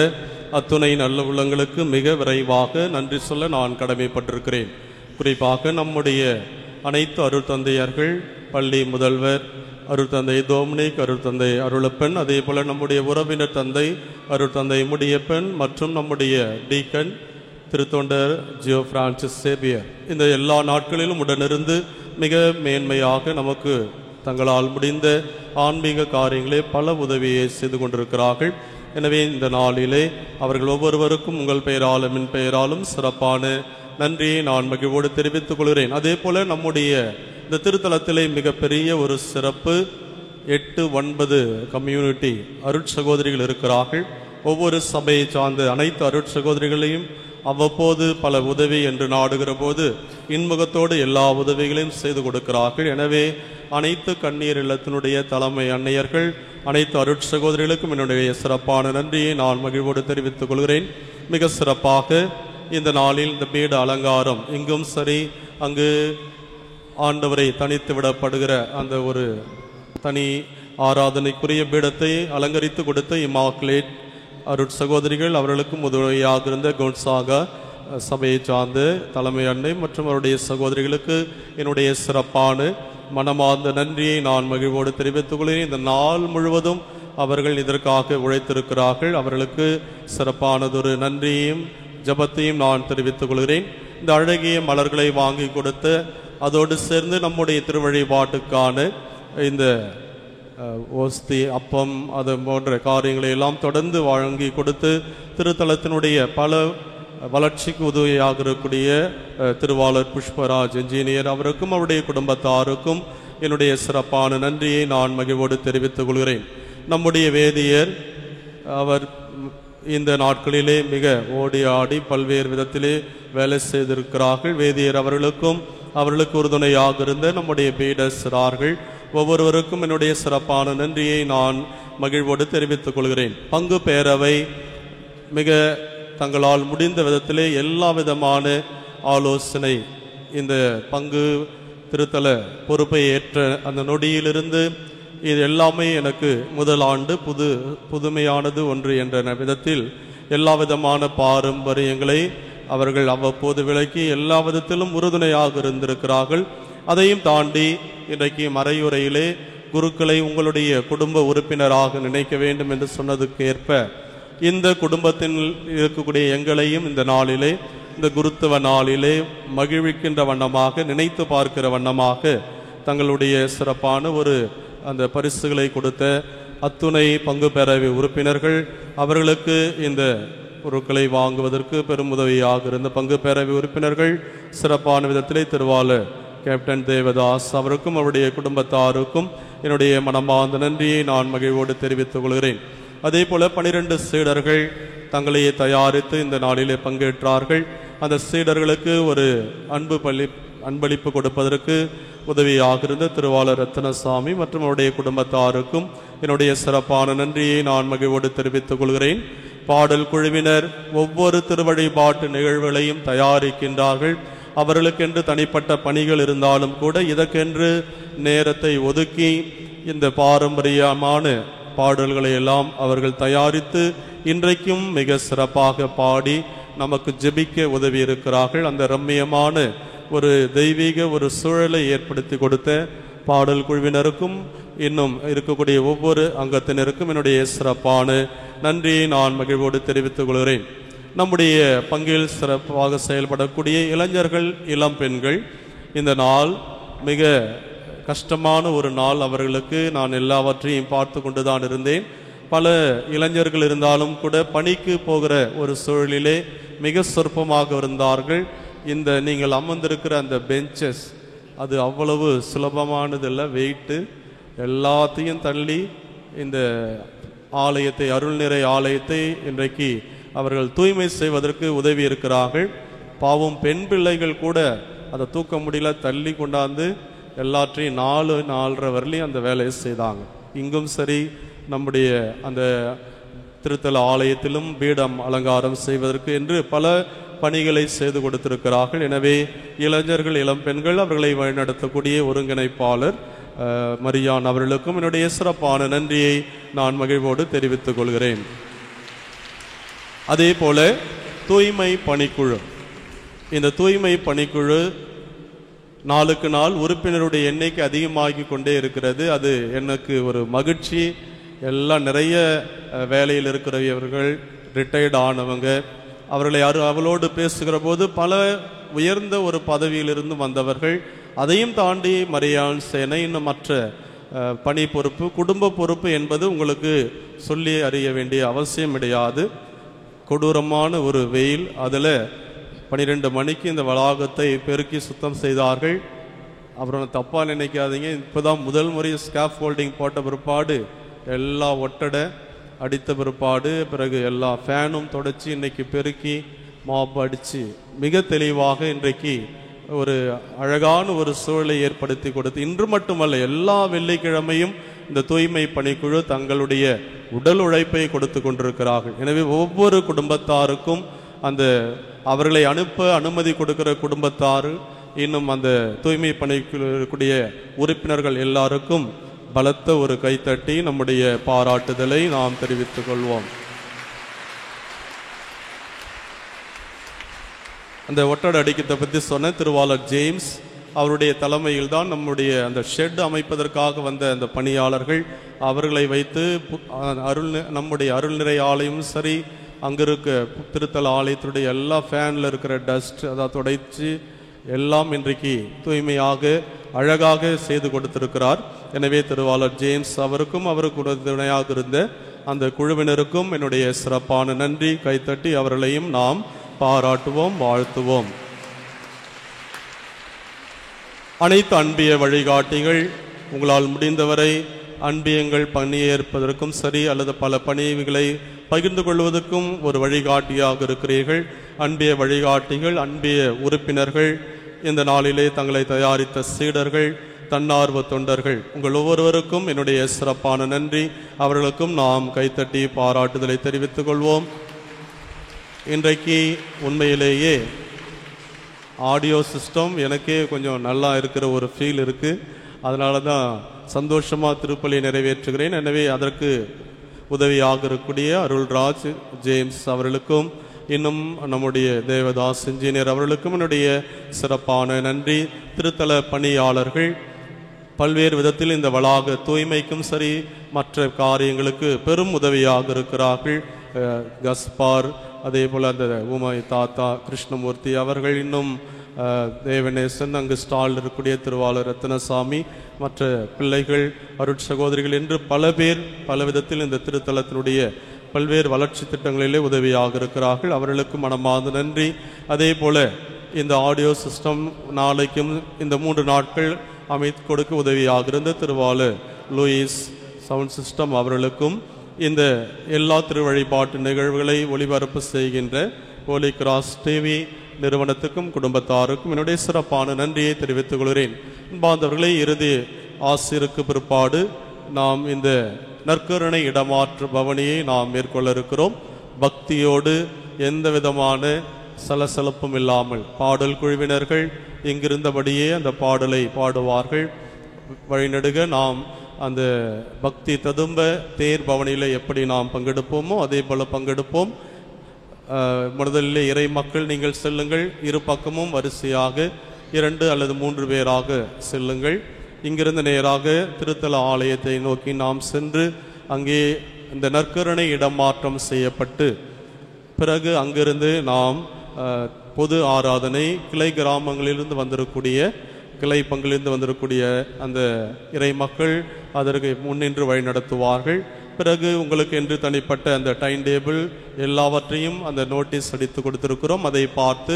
அத்துணை நல்ல உள்ளங்களுக்கு மிக விரைவாக நன்றி சொல்ல நான் கடமைப்பட்டிருக்கிறேன். குறிப்பாக நம்முடைய அனைத்து அருட்தந்தையர்கள், பள்ளி முதல்வர் அருட்தந்தை டொமினிக், அருட்தந்தை அருளப்பன், அதே போல நம்முடைய உறவினர் தந்தை அருட்தந்தை முடியப்பன் மற்றும் நம்முடைய டீக்கன் திருத்தொண்டர் ஜியோ பிரான்சிஸ் சேவியர் இந்த எல்லா நாட்களிலும் உடனிருந்து மிக மேன்மையாக நமக்கு தங்களால் முடிந்த ஆன்மீக காரியங்களே பல உதவியை செய்து கொண்டிருக்கிறார்கள். எனவே இந்த நாளிலே அவர்கள் ஒவ்வொருவருக்கும் உங்கள் பெயராலும் என் பெயராலும் சிறப்பான நன்றியை நான் மகிழ்வோடு தெரிவித்துக் கொள்கிறேன். அதே போல நம்முடைய இந்த திருத்தலத்திலே மிகப்பெரிய ஒரு சிறப்பு, 8-9 கம்யூனிட்டி அருட்சகோதரிகள் இருக்கிறார்கள். ஒவ்வொரு சபையை சார்ந்த அனைத்து அருட்சகோதரிகளையும் அவ்வப்போது பல உதவி என்று நாடுகிற போது இன்முகத்தோடு எல்லா உதவிகளையும் செய்து கொடுக்கிறார்கள். எனவே அனைத்து கண்ணீர் இல்லத்தினுடைய தலைமை அன்னையர்கள், அனைத்து அருட்சகோதரிகளுக்கும் என்னுடைய சிறப்பான நன்றியை நான் மகிழ்வோடு தெரிவித்துக் கொள்கிறேன். மிக சிறப்பாக இந்த நாளில் இந்த பீட அலங்காரம் இங்கும் சரி, அங்கு ஆண்டவரை தனித்து விடப்படுகிற அந்த ஒரு தனி ஆராதனைக்குரிய பீடத்தை அலங்கரித்து கொடுத்த இமாக்குலேட் அருட்சகோதரிகள், அவர்களுக்கும் உதவியாக இருந்த கோன்சாகா சபையை சார்ந்த தலைமை அன்னை மற்றும் அவருடைய சகோதரிகளுக்கு என்னுடைய சிறப்பான மனமார்ந்த நன்றியை நான் மகிழ்வோடு தெரிவித்துக் கொள்கிறேன். இந்த நாள் முழுவதும் அவர்கள் இதற்காக உழைத்திருக்கிறார்கள். அவர்களுக்கு சிறப்பானதொரு நன்றியையும் ஜபத்தையும் நான் தெரிவித்துக் கொள்கிறேன். இந்த அழகிய மலர்களை வாங்கி கொடுத்து அதோடு சேர்ந்து நம்முடைய திருவழிபாட்டுக்கான இந்த ஓஸ்தி, அப்பம், அது போன்ற காரியங்களை எல்லாம் தொடர்ந்து வழங்கி கொடுத்து திருத்தலத்தினுடைய பல வளர்ச்சிக்கு உதவியாக இருக்கக்கூடிய திருவாளர் புஷ்பராஜ் என்ஜினியர் அவருக்கும் அவருடைய குடும்பத்தாருக்கும் என்னுடைய சிறப்பான நன்றியை நான் மகிழ்வோடு தெரிவித்துக் கொள்கிறேன். நம்முடைய வேதியர் அவர் இந்த நாட்களிலே மிக ஓடி ஆடி பல்வேறு விதத்திலே வேலை செய்திருக்கிறார்கள். வேதியர் அவர்களுக்கு உறுதுணையாக இருந்த நம்முடைய பீடஸ்ரார்கள் ஒவ்வொருவருக்கும் என்னுடைய சிறப்பான நன்றியை நான் மகிழ்வோடு தெரிவித்துக் கொள்கிறேன். பங்கு பேரவை மிக தங்களால் முடிந்த விதத்திலே எல்லா விதமான ஆலோசனை, இந்த பங்கு திருத்தல பொறுப்பை ஏற்ற அந்த நொடியிலிருந்து இது எல்லாமே எனக்கு முதல் ஆண்டு புதுமையானது ஒன்று என்ற விதத்தில் எல்லா விதமான பாரம்பரியங்களை அவர்கள் அவ்வப்போது விளக்கி எல்லா விதத்திலும் உறுதுணையாக இருந்திருக்கிறார்கள். அதையும் தாண்டி இன்றைக்கு மறையுரையிலே குருக்களை உங்களுடைய குடும்ப உறுப்பினராக நினைக்க வேண்டும் என்று சொன்னதுக்கு ஏற்ப இந்த குடும்பத்தில் இருக்கக்கூடிய எங்களையும் இந்த நாளிலே, இந்த குருத்துவ நாளிலே மகிழ்விக்கின்ற வண்ணமாக, நினைத்து பார்க்கிற வண்ணமாக தங்களுடைய சிறப்பான ஒரு அந்த பரிசுகளை கொடுத்த அத்துணை பங்கு பேரவை உறுப்பினர்கள், அவர்களுக்கு இந்த பொருட்களை வாங்குவதற்கு பெரும் உதவியாக இருந்த பங்கு பேரவை உறுப்பினர்கள், சிறப்பான விதத்திலே திருவாளர் கேப்டன் தேவதாஸ் அவருக்கும் அவருடைய குடும்பத்தாருக்கும் என்னுடைய மனமார்ந்த நன்றியை நான் மகிழ்வோடு தெரிவித்துக் கொள்கிறேன். அதே போல 12 சீடர்கள் தங்களையே தயாரித்து இந்த நாளிலே பங்கேற்றார்கள். அந்த சீடர்களுக்கு ஒரு அன்பளிப்பு கொடுப்பதற்கு உதவியாக இருந்த திருவாளர் ரத்னசாமி மற்றும் அவருடைய குடும்பத்தாருக்கும் என்னுடைய சிறப்பான நன்றியை நான் மகிழ்வோடு தெரிவித்துக் கொள்கிறேன். பாடல் குழுவினர் ஒவ்வொரு திருவழிபாட்டு நிகழ்வுகளையும் தயாரிக்கின்றார்கள். அவர்களுக்கென்று தனிப்பட்ட பணிகள் இருந்தாலும் கூட இதற்கென்று நேரத்தை ஒதுக்கி இந்த பாரம்பரியமான பாடல்களை எல்லாம் அவர்கள் தயாரித்து இன்றைக்கும் மிக சிறப்பாக பாடி நமக்கு ஜெபிக்க உதவி இருக்கிறார்கள். அந்த ரம்மியமான ஒரு தெய்வீக ஒரு சூழலை ஏற்படுத்தி கொடுத்த பாடல் குழுவினருக்கும் இன்னும் இருக்கக்கூடிய ஒவ்வொரு அங்கத்தினருக்கும் என்னுடைய சிறப்பான நன்றியை நான் மகிழ்வோடு தெரிவித்துக் கொள்கிறேன். நம்முடைய பங்கில் சிறப்பாக செயல்படக்கூடிய இளைஞர்கள், இளம் பெண்கள், இந்த நாள் மிக கஷ்டமான ஒரு நாள் அவர்களுக்கு. நான் எல்லாவற்றையும் பார்த்து கொண்டுதான் இருந்தேன். பல இளைஞர்கள் இருந்தாலும் கூட பணிக்கு போகிற ஒரு சூழலிலே மிக சொற்பமாக இருந்தார்கள். இந்த நீங்கள் அமர்ந்திருக்கிற அந்த பெஞ்சஸ் அது அவ்வளவு சுலபமானதில்லை. வெயிட்டு எல்லாத்தையும் தள்ளி இந்த ஆலயத்தை, அருள்நிறை ஆலயத்தை இன்றைக்கு அவர்கள் தூய்மை செய்வதற்கு உதவி இருக்கிறார்கள். பாவம் பெண் பிள்ளைகள் கூட அதை தூக்க முடியல, தள்ளி கொண்டாந்து எல்லாற்றையும் 4-4:30 வரலையும் அந்த வேலையை செய்தாங்க. இங்கும் சரி, நம்முடைய அந்த திருத்தல ஆலயத்திலும் பீடம் அலங்காரம் செய்வதற்கு என்று பல பணிகளை செய்து கொடுத்திருக்கிறார்கள். எனவே இளைஞர்கள், இளம் பெண்கள், அவர்களை வழிநடத்தக்கூடிய ஒருங்கிணைப்பாளர் மரியான் அவர்களுக்கும் என்னுடைய சிறப்பான நன்றியை நான் மகிழ்வோடு தெரிவித்துக் கொள்கிறேன். அதே போல தூய்மை பணிக்குழு, இந்த தூய்மை பணிக்குழு நாளுக்கு நாள் உறுப்பினருடைய எண்ணிக்கை அதிகமாகி கொண்டே இருக்கிறது. அது எனக்கு ஒரு மகிழ்ச்சி. எல்லாம் நிறைய வேலையில் இருக்கிறவர்கள், ரிட்டையர்ட் ஆனவங்க, அவர்களை அவளோடு பேசுகிற போது பல உயர்ந்த ஒரு பதவியிலிருந்து வந்தவர்கள், அதையும் தாண்டி மரியான் சேனை, இன்னும் மற்ற பணி பொறுப்பு, குடும்ப பொறுப்பு என்பது உங்களுக்கு சொல்லி அறிய வேண்டிய அவசியம் கிடையாது. கொடூரமான ஒரு வெயில், அதில் 12 மணிக்கு இந்த வளாகத்தை பெருக்கி சுத்தம் செய்தார்கள். அப்புறம் தப்பாக நினைக்காதீங்க, இப்போதான் முதல் முறை ஸ்காஃப் ஹோல்டிங் போட்ட பிற்பாடு எல்லா ஒட்டடை அடித்த பிற்பாடு பிறகு எல்லா ஃபேனும் தொடச்சி இன்னைக்கு பெருக்கி மாப் அடித்து மிக தெளிவாக இன்றைக்கு ஒரு அழகான ஒரு சூழலை ஏற்படுத்தி கொடுத்து, இன்று மட்டுமல்ல எல்லா வெள்ளிக்கிழமையும் இந்த தூய்மை பணிக்குழு தங்களுடைய உடல் உழைப்பை கொடுத்து கொண்டிருக்கிறார்கள். எனவே ஒவ்வொரு குடும்பத்தாருக்கும் அந்த அவர்களை அனுப்ப அனுமதி கொடுக்கிற குடும்பத்தார், இன்னும் அந்த தூய்மை பணிக்குழுடைய உறுப்பினர்கள் எல்லாருக்கும் பலத்த ஒரு கைத்தட்டி நம்முடைய பாராட்டுதலை நாம் தெரிவித்துக் கொள்வோம். அந்த ஒட்டடை அடிக்கத்தை பற்றி சொன்ன திருவாளர் ஜேம்ஸ் அவருடைய தலைமையில் தான் நம்முடைய அந்த ஷெட் அமைப்பதற்காக வந்த அந்த பணியாளர்கள், அவர்களை வைத்து நம்முடைய அருள்நிறை ஆலயமும் சரி, அங்கே இருக்க திருத்தல ஆலயத்துடைய எல்லா ஃபேனில் இருக்கிற டஸ்ட் அதை துடைச்சு எல்லாம் இன்றைக்கு தூய்மையாக அழகாக செய்து கொடுத்திருக்கிறார். எனவே திருவாளர் ஜேம்ஸ் அவருக்கும் அவருக்கு துணையாக இருந்த அந்த குழுவினருக்கும் என்னுடைய சிறப்பான நன்றி. கைத்தட்டி அவர்களையும் நாம் பாராட்டுவோம், வாழ்த்துவோம். அனைத்து அன்பிய வழிகாட்டிகள், உங்களால் முடிந்தவரை அன்பியங்கள் பணியேற்பதற்கும் சரி அல்லது பல பணிகளை பகிர்ந்து கொள்வதற்கும் ஒரு வழிகாட்டியாக இருக்கிறீர்கள். அன்பிய வழிகாட்டிகள், அன்பிய உறுப்பினர்கள், இந்த நாளிலே தங்களை தயாரித்த சீடர்கள், தன்னார்வ தொண்டர்கள், உங்கள் ஒவ்வொருவருக்கும் என்னுடைய சிறப்பான நன்றி. அவர்களுக்கும் நாம் கைத்தட்டி பாராட்டுதலை தெரிவித்துக் கொள்வோம். இன்றைக்கு உண்மையிலேயே ஆடியோ சிஸ்டம் எனக்கே கொஞ்சம் நல்லா இருக்கிற ஒரு ஃபீல் இருக்குது. அதனால தான் சந்தோஷமாக திருப்பலி நிறைவேற்றுகிறேன். எனவே அதற்கு உதவியாக இருக்கக்கூடிய அருள்ராஜ் ஜேம்ஸ் அவர்களுக்கும் இன்னும் நம்முடைய தேவதாஸ் இன்ஜினியர் அவர்களுக்கும் என்னுடைய சிறப்பான நன்றி. திருத்தல பணியாளர்கள் பல்வேறு விதத்தில் இந்த வளாக தூய்மைக்கும் சரி மற்ற காரியங்களுக்கு பெரும் உதவியாக இருக்கிறார்கள். கஸ்பார், அதே போல் அந்த உமை தாத்தா கிருஷ்ணமூர்த்தி அவர்கள், இன்னும் தேவநேசன், அங்கு ஸ்டால் இருக்கக்கூடிய திருவாளர் ரத்னசாமி, மற்ற பிள்ளைகள், அருட்சகோதரிகள் என்று பல பேர் பல விதத்தில் இந்த திருத்தலத்தினுடைய பல்வேறு வளர்ச்சி திட்டங்களிலே உதவியாக இருக்கிறார்கள். அவர்களுக்கு மனமார்ந்த நன்றி. அதே போல இந்த ஆடியோ சிஸ்டம் நாளைக்கும் இந்த 3 நாட்கள் அமைத்து கொடுக்க உதவியாக இருந்த திருவாளர் லூயிஸ் சவுண்ட் சிஸ்டம் அவர்களுக்கும், இந்த எல்லா திருவழிபாட்டு நிகழ்வுகளை ஒளிபரப்பு செய்கின்ற ஹோலி கிராஸ் டிவி நிறுவனத்துக்கும் குடும்பத்தாருக்கும் என்னுடைய சிறப்பான நன்றியை தெரிவித்துக் கொள்கிறேன். பாந்தவர்களை இறுதி ஆசிருக்கு பிற்பாடு நாம் இந்த நற்கருணை இடமாற்று பவனியை நாம் மேற்கொள்ள இருக்கிறோம். பக்தியோடு எந்த விதமான சலசலப்பும் இல்லாமல் பாடல் குழுவினர்கள் இங்கிருந்தபடியே அந்த பாடலை பாடுவார்கள். வழிநடுக நாம் அந்த பக்தி ததும்ப தேர் பவனியில் எப்படி நாம் பங்கெடுப்போமோ அதே போல் பங்கெடுப்போம். முதலில் இறை மக்கள் நீங்கள் செல்லுங்கள், இரு பக்கமும் வரிசையாக 2 அல்லது 3 பேராக செல்லுங்கள். இங்கிருந்து நேராக திருத்தல ஆலயத்தை நோக்கி நாம் சென்று அங்கே இந்த நற்கருணை இடமாற்றம் செய்யப்பட்டு பிறகு அங்கிருந்து நாம் பொது ஆராதனை கிளை கிராமங்களிலிருந்து வந்திருக்கக்கூடிய கிளை பங்கிலிருந்து வந்திருக்கக்கூடிய அந்த இறை மக்கள் அதற்கு முன்னின்று வழி நடத்துவார்கள். பிறகு உங்களுக்கு என்று தனிப்பட்ட அந்த டைம் டேபிள் எல்லாவற்றையும் அந்த நோட்டீஸ் அடித்து கொடுத்திருக்கிறோம். அதை பார்த்து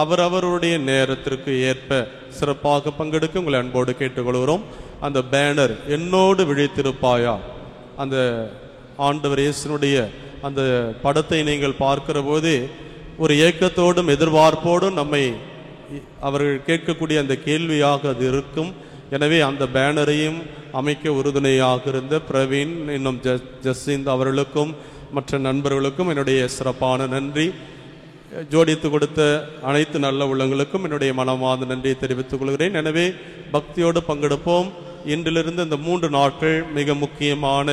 அவரவருடைய நேரத்திற்கு ஏற்ப சிறப்பாக பங்கெடுக்க உங்களை அன்போடு கேட்டுக்கொள்கிறோம். அந்த பேனர் என்னோடு விழித்திருப்பாயா, அந்த ஆண்டவர் இயேசுனுடைய அந்த படத்தை நீங்கள் பார்க்கிற போது ஒரு ஏக்கத்தோடும் எதிர்பார்ப்போடும் நம்மை அவர்கள் கேட்கக்கூடிய அந்த கேள்வியாக அது இருக்கும். எனவே அந்த பேனரையும் அமைக்க உறுதுணையாக இருந்த பிரவீன் இன்னும் ஜஸ்ஸிந்த் அவர்களுக்கும் மற்ற நண்பர்களுக்கும் என்னுடைய சிறப்பான நன்றி. ஜோடித்து கொடுத்த அனைத்து நல்ல உள்ளங்களுக்கும் என்னுடைய மனமார்ந்த நன்றியை தெரிவித்துக் கொள்கிறேன். எனவே பக்தியோடு பங்கெடுப்போம். இன்றிலிருந்து இந்த 3 நாட்கள் மிக முக்கியமான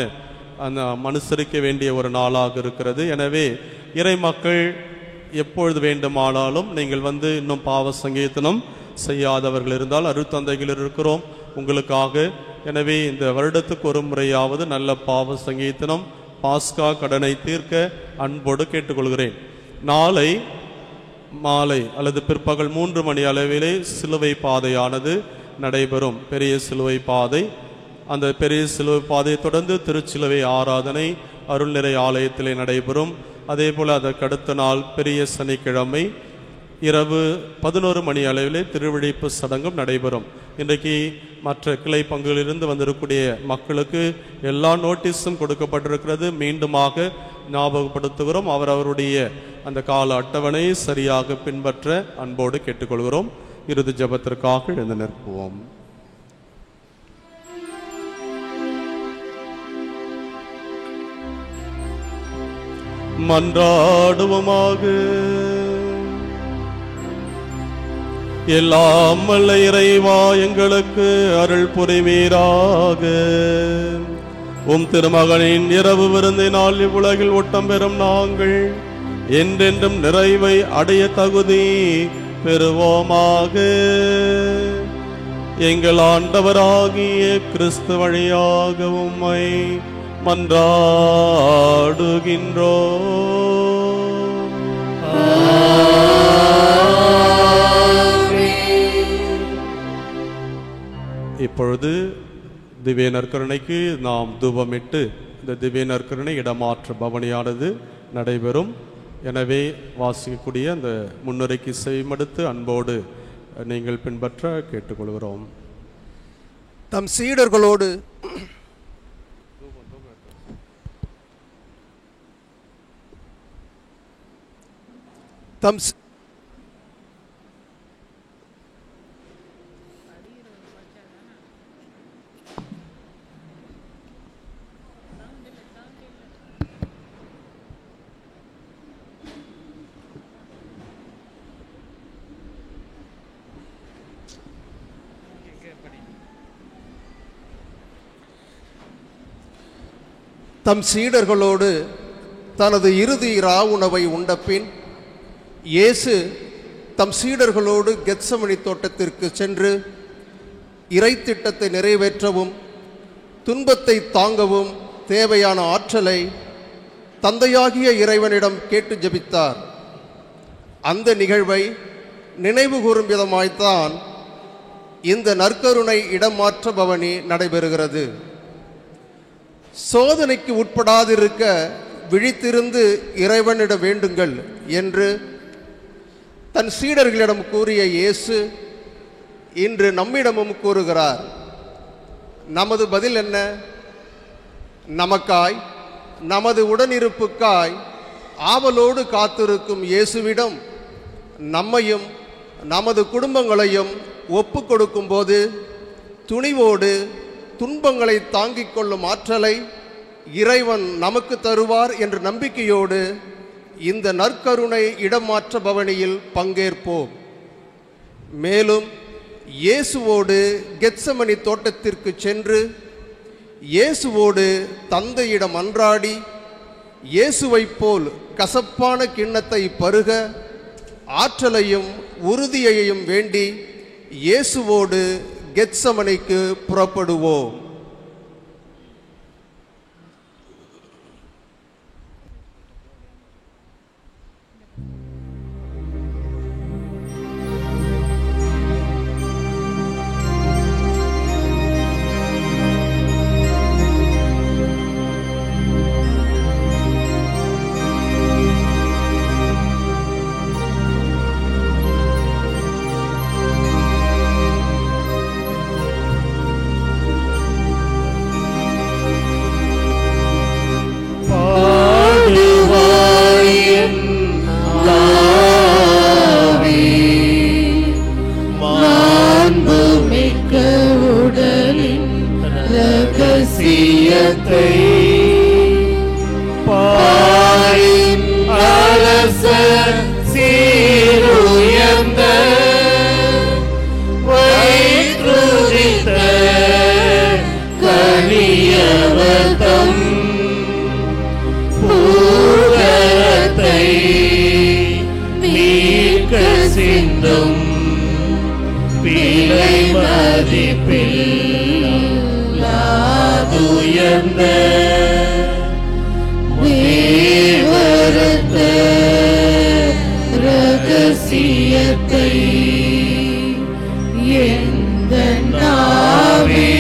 அந்த அனுசரிக்க வேண்டிய ஒரு நாளாக இருக்கிறது. எனவே இறை மக்கள் எப்பொழுது வேண்டுமானாலும் நீங்கள் வந்து இன்னும் பாவ சங்கீர்த்தனம் செய்யாதவர்கள் இருந்தால் அருட்தந்தைகள் இருக்கிறோம் உங்களுக்காக. எனவே இந்த வருடத்துக்கு ஒரு முறையாவது நல்ல பாவ சங்கீர்த்தனம் பாஸ்கா கடனை தீர்க்க அன்போடு கேட்டுக்கொள்கிறேன். நாளை மாலை அல்லது பிற்பகல் 3 மணி அளவிலே சிலுவை பாதையானது நடைபெறும். பெரிய சிலுவை பாதை. அந்த பெரிய சிலுவை பாதையை தொடர்ந்து திருச்சிலுவை ஆராதனை அருள்நிறை ஆலயத்திலே நடைபெறும். அதே போல் அதற்கு அடுத்த நாள் பெரிய சனிக்கிழமை இரவு 11 மணி அளவிலே திருவிழிப்பு சடங்கும் நடைபெறும். இன்றைக்கு மற்ற கிளை பங்குகளிலிருந்து வந்திருக்கக்கூடிய மக்களுக்கு எல்லா நோட்டீஸும் கொடுக்கப்பட்டிருக்கிறது. மீண்டுமாக ஞாபகப்படுத்துகிறோம். அவருடைய அந்த கால அட்டவணை சரியாக பின்பற்ற அன்போடு கேட்டுக்கொள்கிறோம். இறுதி ஜெபத்திற்காக எழுந்து நிற்போம். மன்றாடுவோமாக. எல்லாம் வல்ல இறைவா, எங்களுக்கு அருள் புரிவீராக. உம் திருமகனின் இரவு விருந்தினால் இவ்வுலகில் ஓட்டம் பெறும் நாங்கள் என்றென்றும் நிறைவை அடைய தகுதி பெறுவோமாக. எங்கள் ஆண்டவராகிய கிறிஸ்து வழியாக உம்மை மன்றாடுகின்றோம். இப்பொழுது திவ்ய நற்கருணைக்கு நாம் தூபமிட்டு இந்த திவ்ய நற்கருணை இடமாற்ற பவனியானது நடைபெறும். எனவே வாசிக்கக்கூடிய அந்த முன்னுரைக்கு செய்மடுத்து அன்போடு நீங்கள் பின்பற்ற கேட்டுக்கொள்கிறோம். தம் சீடர்களோடு தம் சீடர்களோடு தனது இறுதி உணவை உண்டபின் இயேசு தம் சீடர்களோடு கெத்சமனி தோட்டத்திற்கு சென்று இறை திட்டத்தை நிறைவேற்றவும் துன்பத்தை தாங்கவும் தேவையான ஆற்றலை தந்தையாகிய இறைவனிடம் கேட்டு ஜெபித்தார். அந்த நிகழ்வை நினைவு கூறும் விதமாய்த்தான் இந்த நற்கருணை இடமாற்ற பவனி நடைபெறுகிறது. சோதனைக்கு உட்படாதிருக்க விழித்திருந்து இறைவனிடம் வேண்டுங்கள் என்று தன் சீடர்களிடம் கூறிய இயேசு இன்று நம்மிடமும் கூறுகிறார். நமது பதில் என்ன? நமக்காய், நமது உடனிருப்புக்காய் ஆவலோடு காத்திருக்கும் இயேசுவிடம் நம்மையும் நமது குடும்பங்களையும் ஒப்பு கொடுக்கும்போது துணிவோடு துன்பங்களை தாங்கிக் கொள்ளும் ஆற்றலை இறைவன் நமக்கு தருவார் என்ற நம்பிக்கையோடு இந்த நற்கருணை இடமாற்ற பவனியில் பங்கேற்போம். மேலும் இயேசுவோடு கெத்சமனி தோட்டத்திற்கு சென்று இயேசுவோடு தந்தையிடம் அன்றாடி இயேசுவைப் போல் கசப்பான கிண்ணத்தை பருக ஆற்றலையும் உறுதியையும் வேண்டி இயேசுவோடு கெத்சமனிக்கு புறப்படுவோம். எந்த நாவே